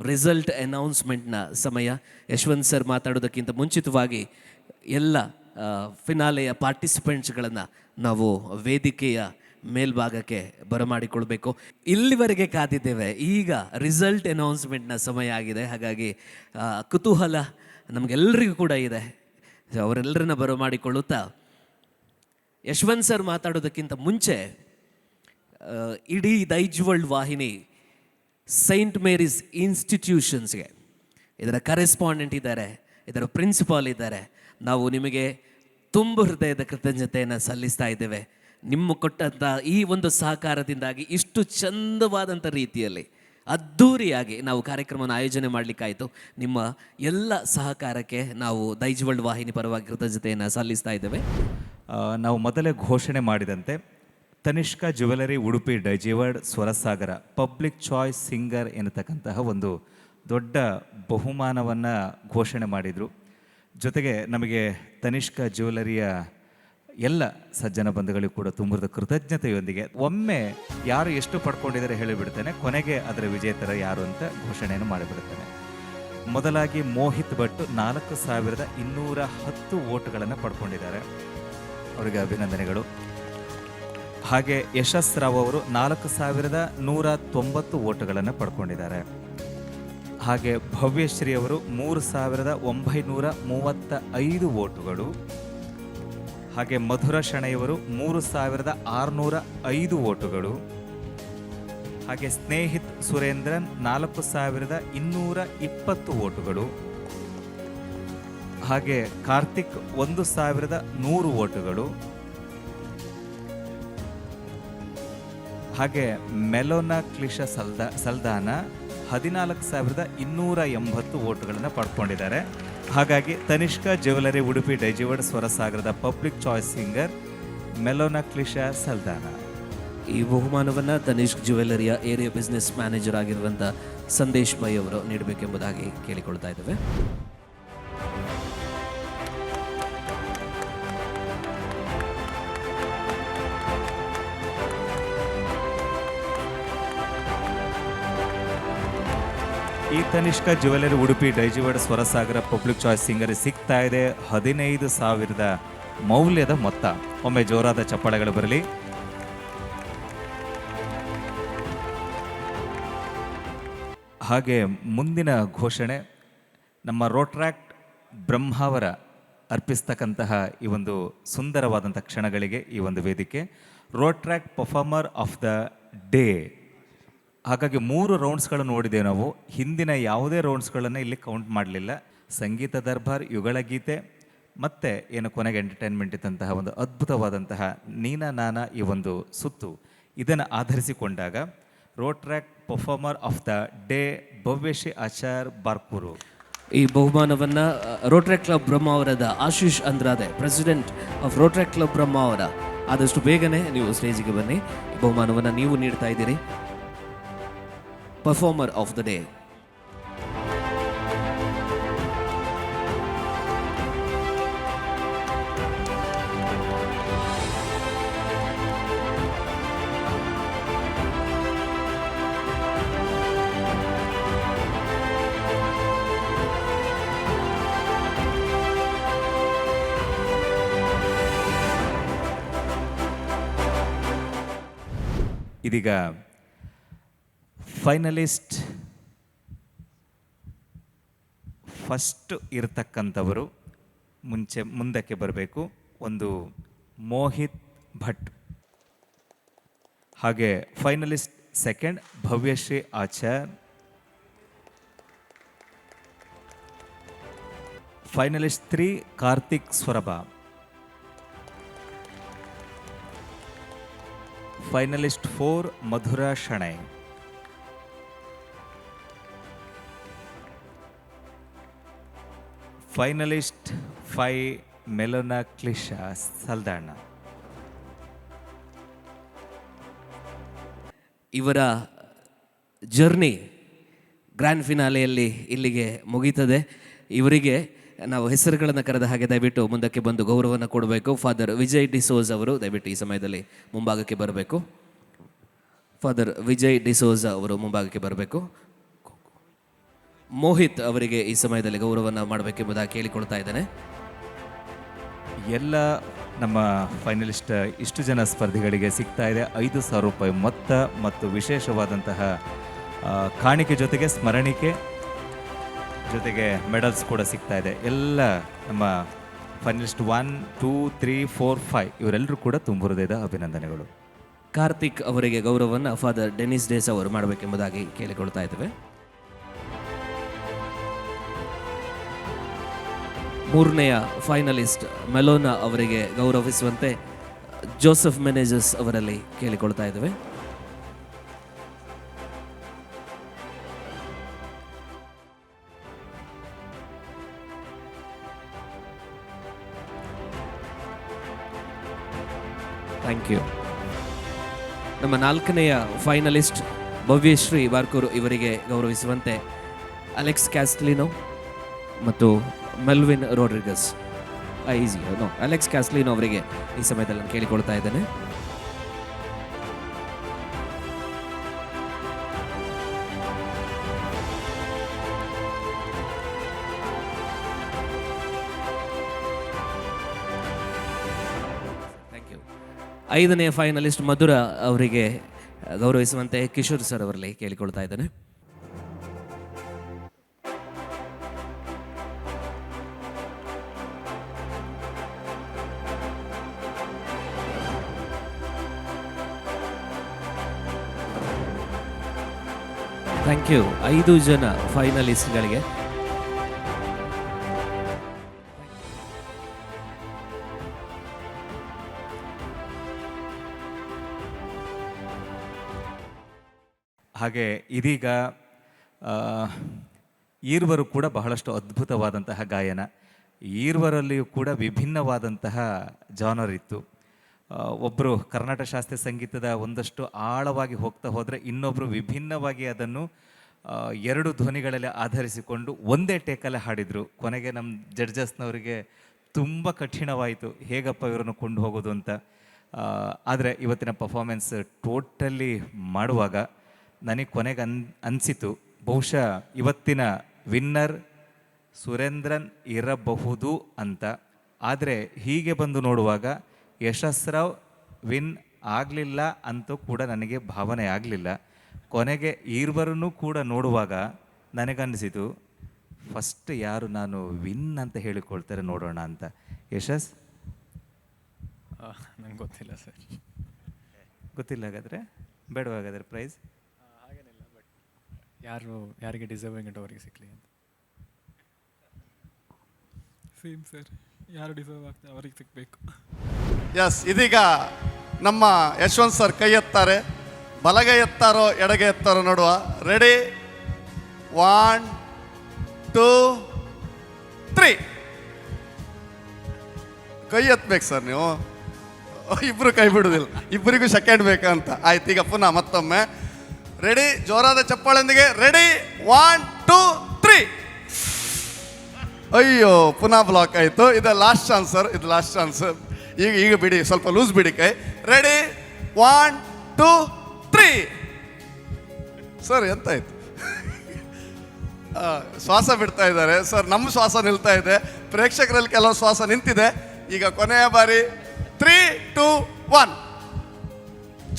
ರಿಸಲ್ಟ್ ಅನೌನ್ಸ್ಮೆಂಟ್ನ ಸಮಯ. ಯಶವಂತ್ ಸರ್ ಮಾತಾಡೋದಕ್ಕಿಂತ ಮುಂಚಿತವಾಗಿ ಎಲ್ಲ ಫಿನಾಲೆಯ ಪಾರ್ಟಿಸಿಪೆಂಟ್ಸ್ಗಳನ್ನು ನಾವು ವೇದಿಕೆಯ ಮೇಲ್ಭಾಗಕ್ಕೆ ಬರಮಾಡಿಕೊಳ್ಬೇಕು. ಇಲ್ಲಿವರೆಗೆ ಕಾದಿದ್ದೇವೆ, ಈಗ ರಿಸಲ್ಟ್ ಅನೌನ್ಸ್ಮೆಂಟ್ನ ಸಮಯ ಆಗಿದೆ. ಹಾಗಾಗಿ ಕುತೂಹಲ ನಮಗೆಲ್ಲರಿಗೂ ಕೂಡ ಇದೆ. ಅವರೆಲ್ಲರನ್ನ ಬರಮಾಡಿಕೊಳ್ಳುತ್ತಾ ಯಶವಂತ್ ಸರ್ ಮಾತಾಡೋದಕ್ಕಿಂತ ಮುಂಚೆ ಇಡೀ ದೈಜ್ ವರ್ಲ್ಡ್ ವಾಹಿನಿ ಸೈಂಟ್ ಮೇರೀಸ್ ಇನ್ಸ್ಟಿಟ್ಯೂಷನ್ಸ್ಗೆ ಇದರ ಕರೆಸ್ಪಾಂಡೆಂಟ್ ಇದ್ದಾರೆ, ಇದರ ಪ್ರಿನ್ಸಿಪಾಲ್ ಇದ್ದಾರೆ. ನಾವು ನಿಮಗೆ ತುಂಬ ಹೃದಯದ ಕೃತಜ್ಞತೆಯನ್ನು ಸಲ್ಲಿಸ್ತಾ ಇದ್ದೇವೆ. ನಿಮ್ಮ ಕೊಟ್ಟಂಥ ಈ ಒಂದು ಸಹಕಾರದಿಂದಾಗಿ ಇಷ್ಟು ಚಂದವಾದಂಥ ರೀತಿಯಲ್ಲಿ ಅದ್ಧೂರಿಯಾಗಿ ನಾವು ಕಾರ್ಯಕ್ರಮವನ್ನು ಆಯೋಜನೆ ಮಾಡಲಿಕ್ಕಾಯಿತು. ನಿಮ್ಮ ಎಲ್ಲ ಸಹಕಾರಕ್ಕೆ ನಾವು ದೈಜ್ ವರ್ಲ್ಡ್ ವಾಹಿನಿ ಪರವಾಗಿ ಕೃತಜ್ಞತೆಯನ್ನು ಸಲ್ಲಿಸ್ತಾ ಇದ್ದೇವೆ. ನಾವು ಮೊದಲೇ ಘೋಷಣೆ ಮಾಡಿದಂತೆ Tanishq jewellery Udupi Daijiworld Swarasagara public choice singer ಎನ್ನತಕ್ಕಂತಹ ಒಂದು ದೊಡ್ಡ ಬಹುಮಾನವನ್ನು ಘೋಷಣೆ ಮಾಡಿದರು. ಜೊತೆಗೆ ನಮಗೆ ತನಿಷ್ಕಾ ಜ್ಯುವೆಲರಿಯ ಎಲ್ಲ ಸಜ್ಜನ ಬಂಧುಗಳಿಗೂ ಕೂಡ ತುಂಬದ ಕೃತಜ್ಞತೆಯೊಂದಿಗೆ ಒಮ್ಮೆ ಯಾರು ಎಷ್ಟು ಪಡ್ಕೊಂಡಿದ್ದಾರೆ ಹೇಳಿಬಿಡ್ತೇನೆ, ಕೊನೆಗೆ ಅದರ ವಿಜೇತರ ಯಾರು ಅಂತ ಘೋಷಣೆಯನ್ನು ಮಾಡಿಬಿಡ್ತೇನೆ. ಮೊದಲಾಗಿ ಮೋಹಿತ್ ಭಟ್ 4210 ವೋಟ್ಗಳನ್ನು ಪಡ್ಕೊಂಡಿದ್ದಾರೆ, ಅವರಿಗೆ ಅಭಿನಂದನೆಗಳು. ಹಾಗೆ ಯಶಸ್ ರಾವ್ ಅವರು 4190 ವೋಟ್ಗಳನ್ನು ಪಡ್ಕೊಂಡಿದ್ದಾರೆ. ಹಾಗೆ ಭವ್ಯಶ್ರೀ ಅವರು 3935 ವೋಟುಗಳು. ಹಾಗೆ ಮಧುರ ಶೆಣೆಯವರು 3605 ವೋಟುಗಳು. ಹಾಗೆ ಸ್ನೇಹಿತ್ ಸುರೇಂದ್ರನ್ 4220 ವೋಟುಗಳು. ಹಾಗೆ ಕಾರ್ತಿಕ್ 1100 ವೋಟುಗಳು. ಹಾಗೆ ಮೆಲೋನಾ ಕ್ಲಿಶ ಸಲ್ದಾನ 14280 ವೋಟುಗಳನ್ನು ಪಡ್ಕೊಂಡಿದ್ದಾರೆ. ಹಾಗಾಗಿ ತನಿಷ್ಕಾ ಜ್ಯುವೆಲರಿ ಉಡುಪಿ ಡೈಜಿವರ್ಡ್ ಸ್ವರಸಾಗರದ public choice singer Melona Clisha Saldanha. ಈ ಬಹುಮಾನವನ್ನು ತನಿಷ್ಕ್ ಜ್ಯುವೆಲರಿಯ ಏರಿಯಾ ಬಿಸ್ನೆಸ್ ಮ್ಯಾನೇಜರ್ ಆಗಿರುವಂಥ ಸಂದೇಶ್ ಬೈ ಅವರು ನೀಡಬೇಕೆಂಬುದಾಗಿ ಕೇಳಿಕೊಳ್ತಾ ಇದ್ದೇವೆ. ಈ Tanishq jewellery Udupi Daijiworld Swarasagara public choice singer ಸಿಗ್ತಾ ಇದೆ 15,000 ಮೌಲ್ಯದ ಮೊತ್ತ. ಒಮ್ಮೆ ಜೋರಾದ ಚಪ್ಪಾಳೆಗಳು ಬರಲಿ. ಹಾಗೆ ಮುಂದಿನ ಘೋಷಣೆ ನಮ್ಮ ರೋಟ್ರಾಕ್ಟ್ ಬ್ರಹ್ಮಾವರ ಅರ್ಪಿಸ್ತಕ್ಕಂತಹ ಈ ಒಂದು ಸುಂದರವಾದಂಥ ಕ್ಷಣಗಳಿಗೆ ಈ ಒಂದು ವೇದಿಕೆ Rotaract performer of the day. ಹಾಗಾಗಿ 3 ರೌಂಡ್ಸ್ಗಳನ್ನು ನೋಡಿದ್ದೇವೆ ನಾವು. ಹಿಂದಿನ ಯಾವುದೇ ರೌಂಡ್ಸ್ಗಳನ್ನು ಇಲ್ಲಿ ಕೌಂಟ್ ಮಾಡಲಿಲ್ಲ. ಸಂಗೀತ ದರ್ಬಾರ್, ಯುಗಳ ಗೀತೆ ಮತ್ತು ಏನು ಕೊನೆಗೆ ಎಂಟರ್ಟೈನ್ಮೆಂಟ್ ಇದ್ದಂತಹ ಒಂದು ಅದ್ಭುತವಾದಂತಹ ನೀನಾ ನಾನಾ ಈ ಒಂದು ಸುತ್ತು, ಇದನ್ನು ಆಧರಿಸಿಕೊಂಡಾಗ Rotaract performer of the day Bhavyashree Achar Barkur ಈ ಬಹುಮಾನವನ್ನು ರೋಟ್ರಾಕ್ಟ್ ಕ್ಲಬ್ ಬ್ರಹ್ಮಾವರದ Ashish Andrade, president of Rotaract club Brahmavar, ಆದಷ್ಟು ಬೇಗನೆ ನೀವು ಸ್ಟೇಜಿಗೆ ಬನ್ನಿ. ಈ ಬಹುಮಾನವನ್ನು ನೀವು ನೀಡ್ತಾ ಇದ್ದೀರಿ. Performer of the day. ಇದೀಗ ಫೈನಲಿಸ್ಟ್ ಫಸ್ಟ್ ಇರತಕ್ಕಂಥವರು ಮುಂದಕ್ಕೆ ಬರಬೇಕು. ಒಂದು ಮೋಹಿತ್ ಭಟ್, ಹಾಗೆ finalist second Bhavyashree Achar, finalist 3 Karthik ಸ್ವರಬ, finalist 4 Madhura Shenoy, finalist 5 Melona Clisha Saldanha. ಇವರ ಜರ್ನಿ ಗ್ರ್ಯಾಂಡ್ ಫಿನಾಲೆಯಲ್ಲಿ ಇಲ್ಲಿಗೆ ಮುಗೀತದೆ. ಇವರಿಗೆ ನಾವು ಹೆಸರುಗಳನ್ನು ಕರೆದ ಹಾಗೆ ದಯವಿಟ್ಟು ಮುಂದಕ್ಕೆ ಬಂದು ಗೌರವವನ್ನು ಕೊಡಬೇಕು. ಫಾದರ್ ವಿಜಯ್ ಡಿಸೋಜ್ ಅವರು ದಯವಿಟ್ಟು ಈ ಸಮಯದಲ್ಲಿ ಮುಂಭಾಗಕ್ಕೆ ಬರಬೇಕು. ಫಾದರ್ ವಿಜಯ್ ಡಿಸೋಜ್ ಅವರು ಮುಂಭಾಗಕ್ಕೆ ಬರಬೇಕು. ಮೋಹಿತ್ ಅವರಿಗೆ ಈ ಸಮಯದಲ್ಲಿ ಗೌರವವನ್ನು ಮಾಡಬೇಕೆಂಬುದಾಗಿ ಕೇಳಿಕೊಳ್ತಾ ಇದ್ದೇನೆ. ಎಲ್ಲ ನಮ್ಮ ಫೈನಲಿಸ್ಟ್ ಇಷ್ಟು ಜನ ಸ್ಪರ್ಧಿಗಳಿಗೆ ಸಿಗ್ತಾ ಇದೆ 5,000 ರೂಪಾಯಿ ಮೊತ್ತ ಮತ್ತು ವಿಶೇಷವಾದಂತಹ ಕಾಣಿಕೆ ಜೊತೆಗೆ ಸ್ಮರಣಿಕೆ ಜೊತೆಗೆ ಮೆಡಲ್ಸ್ ಕೂಡ ಸಿಗ್ತಾ ಇದೆ. ಎಲ್ಲ ನಮ್ಮ ಫೈನಲಿಸ್ಟ್ 1, 2, 3, 4, 5 ಇವರೆಲ್ಲರೂ ಕೂಡ ತುಂಬ ಹೃದಯದ ಅಭಿನಂದನೆಗಳು. ಕಾರ್ತಿಕ್ ಅವರಿಗೆ ಗೌರವವನ್ನು ಫಾದರ್ ಡೆನಿಸ್ ಡೇಸ್ ಅವರು ಮಾಡಬೇಕೆಂಬುದಾಗಿ ಕೇಳಿಕೊಳ್ತಾ ಇದ್ದೇವೆ. 3ನೇಯ ಫೈನಲಿಸ್ಟ್ ಮೆಲೋನಾ ಅವರಿಗೆ ಗೌರವಿಸುವಂತೆ ಜೋಸೆಫ್ ಮೆನೇಜಸ್ ಅವರಲ್ಲಿ ಕೇಳಿಕೊಳ್ತಾ ಇದ್ದೇವೆ. Thank you. ನಮ್ಮ 4ನೇಯ ಫೈನಲಿಸ್ಟ್ ಭವ್ಯಶ್ರೀ ಬಾರ್ಕೂರು ಇವರಿಗೆ ಗೌರವಿಸುವಂತೆ ಅಲೆಕ್ಸ್ ಕ್ಯಾಸ್ಲಿನೋ ಮತ್ತು ಮೆಲ್ವಿನ್ ರೋಡ್ರಿಗಸ್ ಅಲೆಕ್ಸ್ ಕ್ಯಾಸ್ಲಿನೋ ಅವರಿಗೆ ಈ ಸಮಯದಲ್ಲಿ ನಾನು ಕೇಳಿಕೊಳ್ತಾ ಇದ್ದೇನೆ. Thank you. 5ನೇಯ ಫೈನಲಿಸ್ಟ್ ಮಧುರಾ ಅವರಿಗೆ ಗೌರವಿಸುವಂತೆ ಕಿಶೋರ್ ಸರ್ ಅವರಲ್ಲಿ ಕೇಳಿಕೊಳ್ತಾ ಇದ್ದೇನೆ. Thank you. 5 ಜನ ಫೈನಲಿಸ್ಟ್ಗಳಿಗೆ ಹಾಗೆ ಇದೀಗ ಈರ್ವರು ಕೂಡ ಬಹಳಷ್ಟು ಅದ್ಭುತವಾದಂತಹ ಗಾಯನ. ಈರ್ವರಲ್ಲಿಯೂ ಕೂಡ ವಿಭಿನ್ನವಾದಂತಹ ಜಾನರ್ ಇತ್ತು. ಒಬ್ಬರು ಕರ್ನಾಟಕ ಶಾಸ್ತ್ರೀಯ ಸಂಗೀತದ ಒಂದಷ್ಟು ಆಳವಾಗಿ ಹೋಗ್ತಾ ಹೋದರೆ ಇನ್ನೊಬ್ಬರು ವಿಭಿನ್ನವಾಗಿ ಅದನ್ನು 2 ಧ್ವನಿಗಳಲ್ಲಿ ಆಧರಿಸಿಕೊಂಡು ಒಂದೇ ಟೇಕಲ್ಲೇ ಹಾಡಿದರು. ಕೊನೆಗೆ ನಮ್ಮ ಜಡ್ಜಸ್ನವರಿಗೆ ತುಂಬ ಕಠಿಣವಾಯಿತು ಹೇಗಪ್ಪ ಇವರನ್ನು ಕೊಂಡು ಹೋಗೋದು ಅಂತ. ಆದರೆ ಇವತ್ತಿನ ಪರ್ಫಾರ್ಮೆನ್ಸ್ ಟೋಟಲಿ ಮಾಡುವಾಗ ನನಗೆ ಕೊನೆಗೆ ಅನಿಸಿತು ಬಹುಶಃ ಇವತ್ತಿನ ವಿನ್ನರ್ ಸುರೇಂದ್ರನ್ ಇರಬಹುದು ಅಂತ. ಆದರೆ ಹೀಗೆ ಬಂದು ನೋಡುವಾಗ ಯಶಸ್ರಾವ್ ವಿನ್ ಆಗಲಿಲ್ಲ ಅಂತೂ ಕೂಡ ನನಗೆ ಭಾವನೆ ಆಗಲಿಲ್ಲ. ಕೊನೆಗೆ ಇರುವರನ್ನು ಕೂಡ ನೋಡುವಾಗ ನನಗನ್ನಿಸಿತು ಫಸ್ಟ್ ಯಾರು ನಾನು ವಿನ್ ಅಂತ ಹೇಳಿಕೊಳ್ತಾರೆ ನೋಡೋಣ ಅಂತ. ಯಶಸ್ ನಂಗೆ ಗೊತ್ತಿಲ್ಲ ಸರ್. ಗೊತ್ತಿಲ್ಲ ಹಾಗಾದರೆ ಬೇಡವಾಗಾದರೆ ಪ್ರೈಸ್ ಹಾಗೇನಿಲ್ಲ, ಬಟ್ ಯಾರಿಗೆ ಡಿಸರ್ವಿಂಗ್ ಉಂಟು ಅವರಿಗೆ ಸಿಕ್ಕಲಿ ಅಂತ. ಸೇಮ್ ಸರ್, ಯಾರು ಡಿಸರ್ವ್ ಆಗ್ತಾರೆ ಅವರಿಗೆ ಸಿಗಬೇಕು. ಎಸ್, ಇದೀಗ ನಮ್ಮ ಯಶವಂತ್ ಸರ್ ಕೈ ಎತ್ತಾರೆ. ಬಲಗೈ ಎತ್ತಾರೋ ಎಡಗೈ ಎತ್ತಾರೋ ನೋಡುವ. ರೆಡಿ, 1 2 3. ಕೈ ಎತ್ತಬೇಕು ಸರ್ ನೀವು, ಇಬ್ಬರು ಕೈ ಬಿಡುವುದಿಲ್ಲ, ಇಬ್ಬರಿಗೂ ಸೆಕೆಂಡ್ ಬೇಕಂತ. ಆಯ್ತು, ಈಗ ಪುನಃ ಮತ್ತೊಮ್ಮೆ ರೆಡಿ, ಜೋರಾದ ಚಪ್ಪಾಳೆಂದಿಗೆ. ರೆಡಿ, 1 2 3. ಅಯ್ಯೋ, ಪುನಃ ಬ್ಲಾಕ್ ಆಯಿತು. ಇದು ಲಾಸ್ಟ್ ಚಾನ್ಸ್ ಸರ್, ಇದು ಲಾಸ್ಟ್ ಚಾನ್ಸ್. ಈಗ ಬಿಡಿ, ಸ್ವಲ್ಪ ಲೂಸ್ ಬಿಡಿ ಕೈ. ರೆಡಿ, 1 2 3. ಸರ್ ಎಂತಾಯ್ತು? ಶ್ವಾಸ ಬಿಡ್ತಾ ಇದ್ದಾರೆ ಸರ್, ನಮ್ಮ ಶ್ವಾಸ ನಿಲ್ತಾ ಇದೆ, ಪ್ರೇಕ್ಷಕರಲ್ಲಿ ಕೆಲವು ಶ್ವಾಸ ನಿಂತಿದೆ. ಈಗ ಕೊನೆಯ ಬಾರಿ 3 2 1.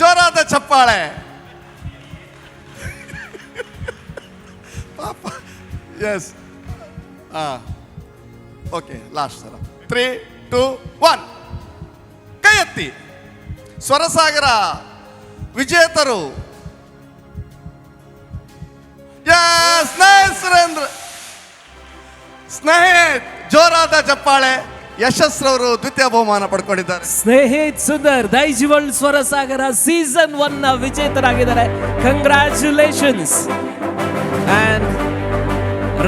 ಜೋರಾದ ಚಪ್ಪಾಳೆ. ಪಾಪ. Yes, okay, last sir. 3 2 1. ಕೈ ಎತ್ತಿ. ಸ್ವರಸಾಗರ ವಿಜೇತರು ಸುರೇಂದ್ರ. ಸ್ನೇಹಿತ್, ಜೋರಾದ ಚಪ್ಪಾಳೆ. ಯಶಸ್ರವರು ದ್ವಿತೀಯ ಬಹುಮಾನ ಪಡ್ಕೊಂಡಿದ್ದಾರೆ. ಸ್ನೇಹಿತ್ ಸುಂದರ್ ದೈಜಿವಲ್ ಸ್ವರಸಾಗರ ಸೀಸನ್ 1 ನ ವಿಜೇತರಾಗಿದ್ದಾರೆ. ಕಂಗ್ರ್ಯಾಚುಲೇಷನ್ಸ್. ಅಂಡ್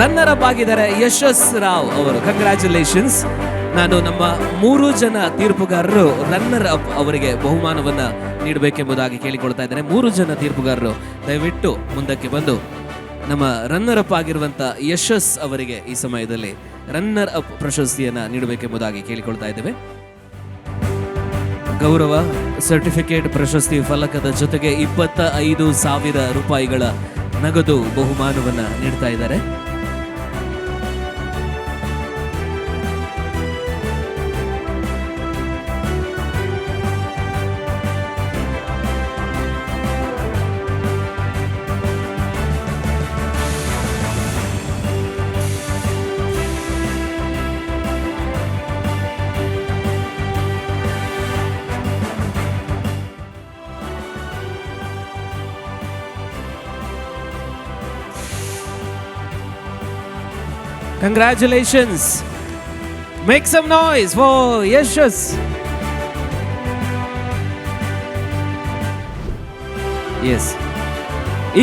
ರನ್ನರ್ ಅಪ್ ಆಗಿದ್ದಾರೆ ಯಶಸ್ ರಾವ್ ಅವರು. ಕಂಗ್ರ್ಯಾಚುಲೇಷನ್ಸ್. ನಾನು ನಮ್ಮ 3 ಜನ ತೀರ್ಪುಗಾರರು ರನ್ನರ್ ಅಪ್ ಅವರಿಗೆ ಬಹುಮಾನವನ್ನ ನೀಡಬೇಕೆಂಬುದಾಗಿ ಕೇಳಿಕೊಳ್ತಾ ಇದ್ದೇನೆ. 3 ಜನ ತೀರ್ಪುಗಾರರು ದಯವಿಟ್ಟು ಮುಂದಕ್ಕೆ ಬಂದು ನಮ್ಮ ರನ್ನರ್ ಅಪ್ ಆಗಿರುವಂತ ಯಶಸ್ ಅವರಿಗೆ ಈ ಸಮಯದಲ್ಲಿ ರನ್ನರ್ ಅಪ್ ಪ್ರಶಸ್ತಿಯನ್ನ ನೀಡಬೇಕೆಂಬುದಾಗಿ ಕೇಳಿಕೊಳ್ತಾ ಇದ್ದೇವೆ. ಗೌರವ ಸರ್ಟಿಫಿಕೇಟ್ ಪ್ರಶಸ್ತಿ ಫಲಕದ ಜೊತೆಗೆ 25,000 ರೂಪಾಯಿಗಳ ನಗದು ಬಹುಮಾನವನ್ನ ನೀಡ್ತಾ ಇದ್ದಾರೆ. Congratulations. Make some noise for Yashas. Yes.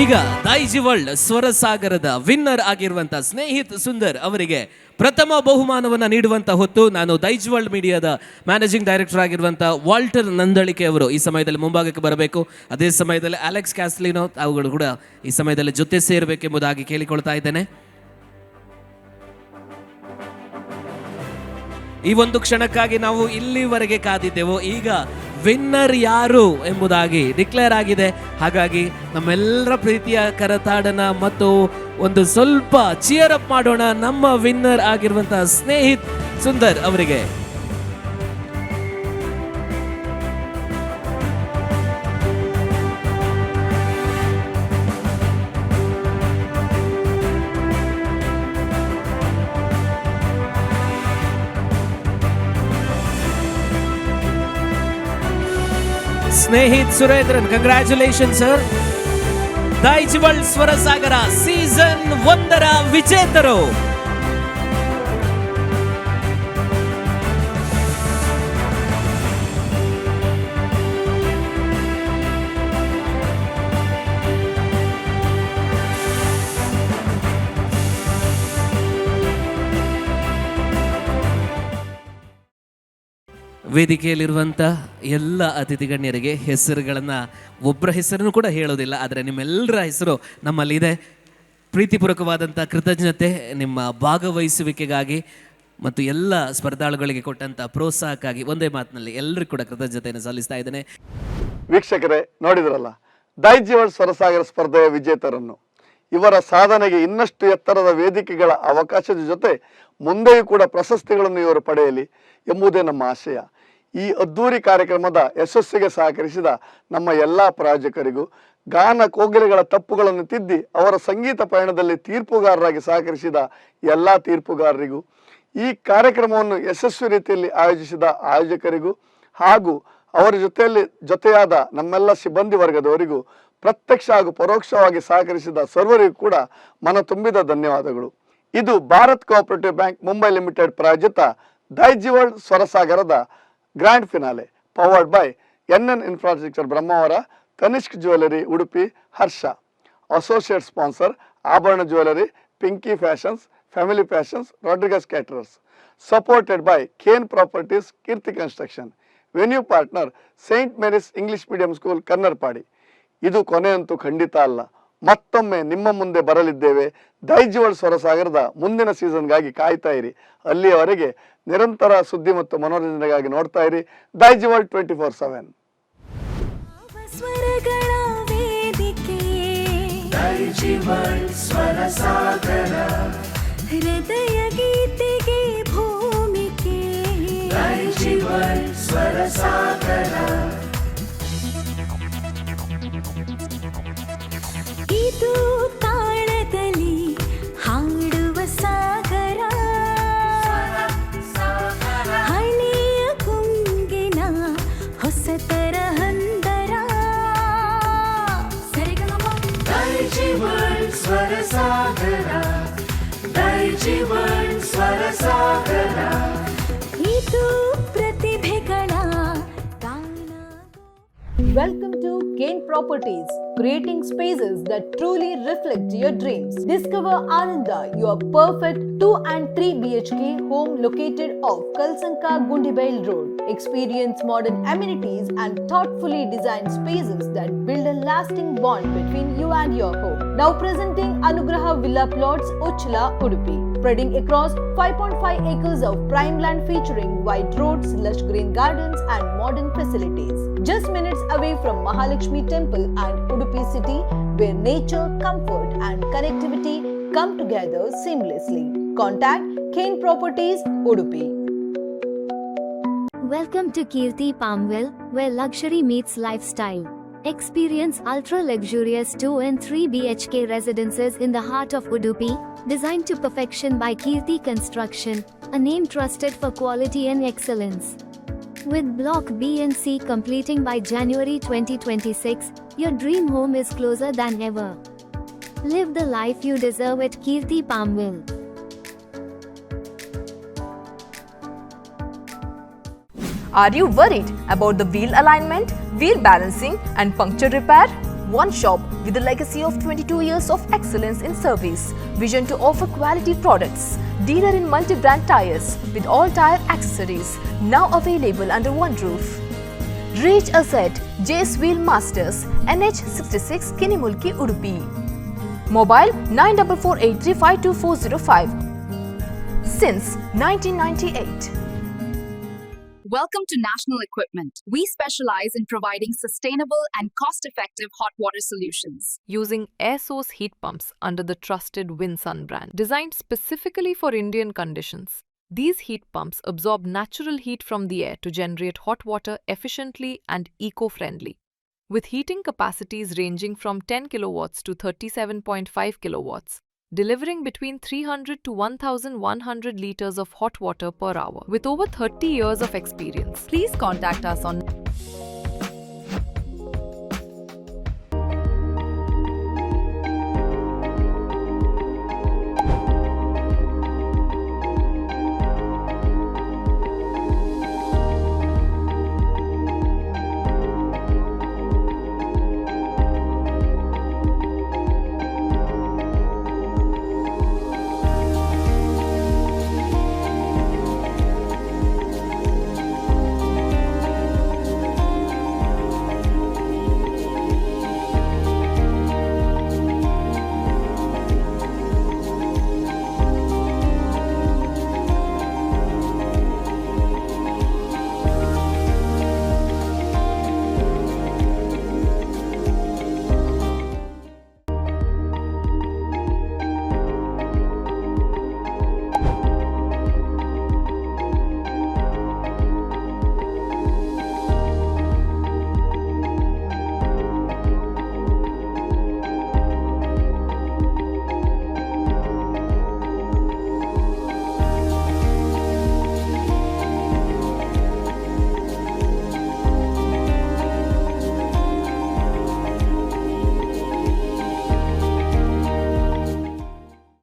ಈಗ ದೈಜಿ ವರ್ಲ್ಡ್ ಸ್ವರಸಾಗರದ ವಿನ್ನರ್ ಆಗಿರುವಂತ ಸ್ನೇಹಿತ್ ಸುಂದರ್ ಅವರಿಗೆ ಪ್ರಥಮ ಬಹುಮಾನವನ್ನು ನೀಡುವಂತ ಹೊತ್ತು ನಾನು ದೈಜಿ ವರ್ಲ್ಡ್ ಮೀಡಿಯಾದ ಮ್ಯಾನೇಜಿಂಗ್ ಡೈರೆಕ್ಟರ್ ಆಗಿರುವಂತ ವಾಲ್ಟರ್ ನಂದಳಿಕೆ ಅವರು ಈ ಸಮಯದಲ್ಲಿ ಮುಂಭಾಗಕ್ಕೆ ಬರಬೇಕು. ಅದೇ ಸಮಯದಲ್ಲಿ ಅಲೆಕ್ಸ್ ಕ್ಯಾಸ್ಲಿನೋ ಅವುಗಳು ಕೂಡ ಈ ಸಮಯದಲ್ಲಿ ಜೊತೆ ಸೇರಬೇಕೆಂಬುದಾಗಿ ಕೇಳಿಕೊಳ್ತಾ ಇದ್ದೇನೆ. ಈ ಒಂದು ಕ್ಷಣಕ್ಕಾಗಿ ನಾವು ಇಲ್ಲಿವರೆಗೆ ಕಾದಿದ್ದೆವು. ಈಗ ವಿನ್ನರ್ ಯಾರು ಎಂಬುದಾಗಿ ಡಿಕ್ಲೇರ್ ಆಗಿದೆ. ಹಾಗಾಗಿ ನಮ್ಮೆಲ್ಲರ ಪ್ರೀತಿಯ ಕರತಾಡನ ಮತ್ತು ಒಂದು ಸ್ವಲ್ಪ ಚಿಯರ್ ಅಪ್ ಮಾಡೋಣ ನಮ್ಮ ವಿನ್ನರ್ ಆಗಿರುವಂತಹ ಸ್ನೇಹಿತ್ ಸುಂದರ್ ಅವರಿಗೆ. Snehith Surendran, congratulation sir. Daiji World Swarasagara season 1 ರ ವಿಜೇತರು. ವೇದಿಕೆಯಲ್ಲಿರುವಂಥ ಎಲ್ಲ ಅತಿಥಿ ಗಣ್ಯರಿಗೆ ಹೆಸರುಗಳನ್ನು ಒಬ್ಬರ ಹೆಸರನ್ನು ಕೂಡ ಹೇಳೋದಿಲ್ಲ, ಆದರೆ ನಿಮ್ಮೆಲ್ಲರ ಹೆಸರು ನಮ್ಮಲ್ಲಿದೆ. ಪ್ರೀತಿಪೂರ್ವಕವಾದಂಥ ಕೃತಜ್ಞತೆ ನಿಮ್ಮ ಭಾಗವಹಿಸುವಿಕೆಗಾಗಿ ಮತ್ತು ಎಲ್ಲ ಸ್ಪರ್ಧಾಳುಗಳಿಗೆ ಕೊಟ್ಟಂಥ ಪ್ರೋತ್ಸಾಹಕ್ಕಾಗಿ ಒಂದೇ ಮಾತಿನಲ್ಲಿ ಎಲ್ಲರಿಗೂ ಕೂಡ ಕೃತಜ್ಞತೆಯನ್ನು ಸಲ್ಲಿಸ್ತಾ ಇದ್ದೇನೆ. ವೀಕ್ಷಕರೇ, ನೋಡಿದ್ರಲ್ಲ ದೈಜಿ ವರ್ಲ್ಡ್ ಸ್ವರಸಾಗರ ಸ್ಪರ್ಧೆಯ ವಿಜೇತರನ್ನು. ಇವರ ಸಾಧನೆಗೆ ಇನ್ನಷ್ಟು ಎತ್ತರದ ವೇದಿಕೆಗಳ ಅವಕಾಶದ ಜೊತೆ ಮುಂದೆಯೂ ಕೂಡ ಪ್ರಶಸ್ತಿಗಳನ್ನು ಇವರು ಪಡೆಯಲಿ ಎಂಬುದೇ ನಮ್ಮ ಆಶಯ. ಈ ಅದ್ದೂರಿ ಕಾರ್ಯಕ್ರಮದ ಯಶಸ್ಸಿಗೆ ಸಹಕರಿಸಿದ ನಮ್ಮ ಎಲ್ಲ ಪ್ರಾಯೋಜಕರಿಗೂ, ಗಾನ ಕೋಗಿಲೆಗಳ ತಪ್ಪುಗಳನ್ನು ತಿದ್ದಿ ಅವರ ಸಂಗೀತ ಪಯಣದಲ್ಲಿ ತೀರ್ಪುಗಾರರಾಗಿ ಸಹಕರಿಸಿದ ಎಲ್ಲ ತೀರ್ಪುಗಾರರಿಗೂ, ಈ ಕಾರ್ಯಕ್ರಮವನ್ನು ಯಶಸ್ವಿ ರೀತಿಯಲ್ಲಿ ಆಯೋಜಿಸಿದ ಆಯೋಜಕರಿಗೂ ಹಾಗೂ ಅವರ ಜೊತೆಯಾದ ನಮ್ಮೆಲ್ಲ ಸಿಬ್ಬಂದಿ ವರ್ಗದವರಿಗೂ, ಪ್ರತ್ಯಕ್ಷ ಹಾಗೂ ಪರೋಕ್ಷವಾಗಿ ಸಹಕರಿಸಿದ ಸರ್ವರಿಗೂ ಕೂಡ ಮನ ತುಂಬಿದ ಧನ್ಯವಾದಗಳು. ಇದು Bharat Cooperative Bank Mumbai Limited ಪ್ರಾಯೋಜಿತ ದೈಜಿ ವರ್ಲ್ಡ್ ಸ್ವರಸಾಗರದ grand finale, powered by NN infrastructure Brahmavar, Tanishq jewellery Udupi, Harsha. Associate sponsor Abharana jewellery, Pinki Fashions, Family Fashions, Rodrigues Caterers. Supported by Kane Properties, Keerthi Construction. Venue partner Saint Mary's English medium school, Kannarpadi. ಇದು ಕೊನೆಯಂತೂ ಖಂಡಿತ ಅಲ್ಲ. ಮತ್ತೊಮ್ಮೆ ನಿಮ್ಮ ಮುಂದೆ ಬರಲಿದ್ದೇವೆ. Daiji World ಸ್ವರಸಾಗರದ ಮುಂದಿನ ಸೀಸನ್ಗಾಗಿ ಕಾಯ್ತಾ ಇರಿ. ಅಲ್ಲಿಯವರೆಗೆ ನಿರಂತರ ಸುದ್ದಿ ಮತ್ತು ಮನೋರಂಜನೆಗಾಗಿ ನೋಡ್ತಾ ಇರಿ ದೈಜಿ ವರ್ಲ್ಡ್ 24/7. ಸ್ವರಗಳ ವೇದಿಕೆ ದೈಜಿ ವರ್ಲ್ಡ್ ಸ್ವರಸಾಗರ, ಹೃದಯ ಗೀತೆಗೆ ಭೂಮಿಕೆ ದೈಜಿ ವರ್ಲ್ಡ್ ಸ್ವರಸಾಗರ. ಇದು ತಾಳದಲ್ಲಿ ಹಾಡುವ ಸಾಗರ, ಹಳೆಯ ಗುಂಗಿನ ಹೊಸತರ ಹಂದರ. Daiji World Swarasagara, Daiji World Swarasagara. ಇದು ಪ್ರತಿಭೆಗಳ ಗಾನ. Welcome to Kane Properties, creating spaces that truly reflect your dreams. Discover Ananda, your perfect 2 and 3 BHK home located off Kalsanka Gundibail Road. Experience modern amenities and thoughtfully designed spaces that build a lasting bond between you and your home. Now presenting Anugraha Villa Plots, Uchla, Udupi. Spreading across 5.5 acres of prime land featuring wide roads, lush green gardens and modern facilities. Just minutes away from Mahalakshmi Temple and Udupi City, where nature, comfort and connectivity come together seamlessly. Contact Kane Properties, Udupi. Welcome to Kirti Palmville, where luxury meets lifestyle. Experience ultra-luxurious 2 and 3 BHK residences in the heart of Udupi, designed to perfection by Kirti Construction, a name trusted for quality and excellence. With Block B and C completing by January 2026, your dream home is closer than ever. Live the life you deserve at Kirti Palmville. Are you worried about the wheel alignment, wheel balancing and puncture repair? One shop with a legacy of 22 years of excellence in service. Vision to offer quality products. Dealer in multi-brand tires with all tire accessories. Now available under one roof. Reach us at J's Wheel Masters, NH 66, Kinimulki, Udupi. Mobile 9448352405. Since 1998. Welcome to National Equipment. We specialize in providing sustainable and cost-effective hot water solutions. Using air source heat pumps under the trusted Winsun brand, designed specifically for Indian conditions. These heat pumps absorb natural heat from the air to generate hot water efficiently and eco-friendly. With heating capacities ranging from 10 kilowatts to 37.5 kilowatts, delivering between 300 to 1,100 liters of hot water per hour. With over 30 years of experience, please contact us on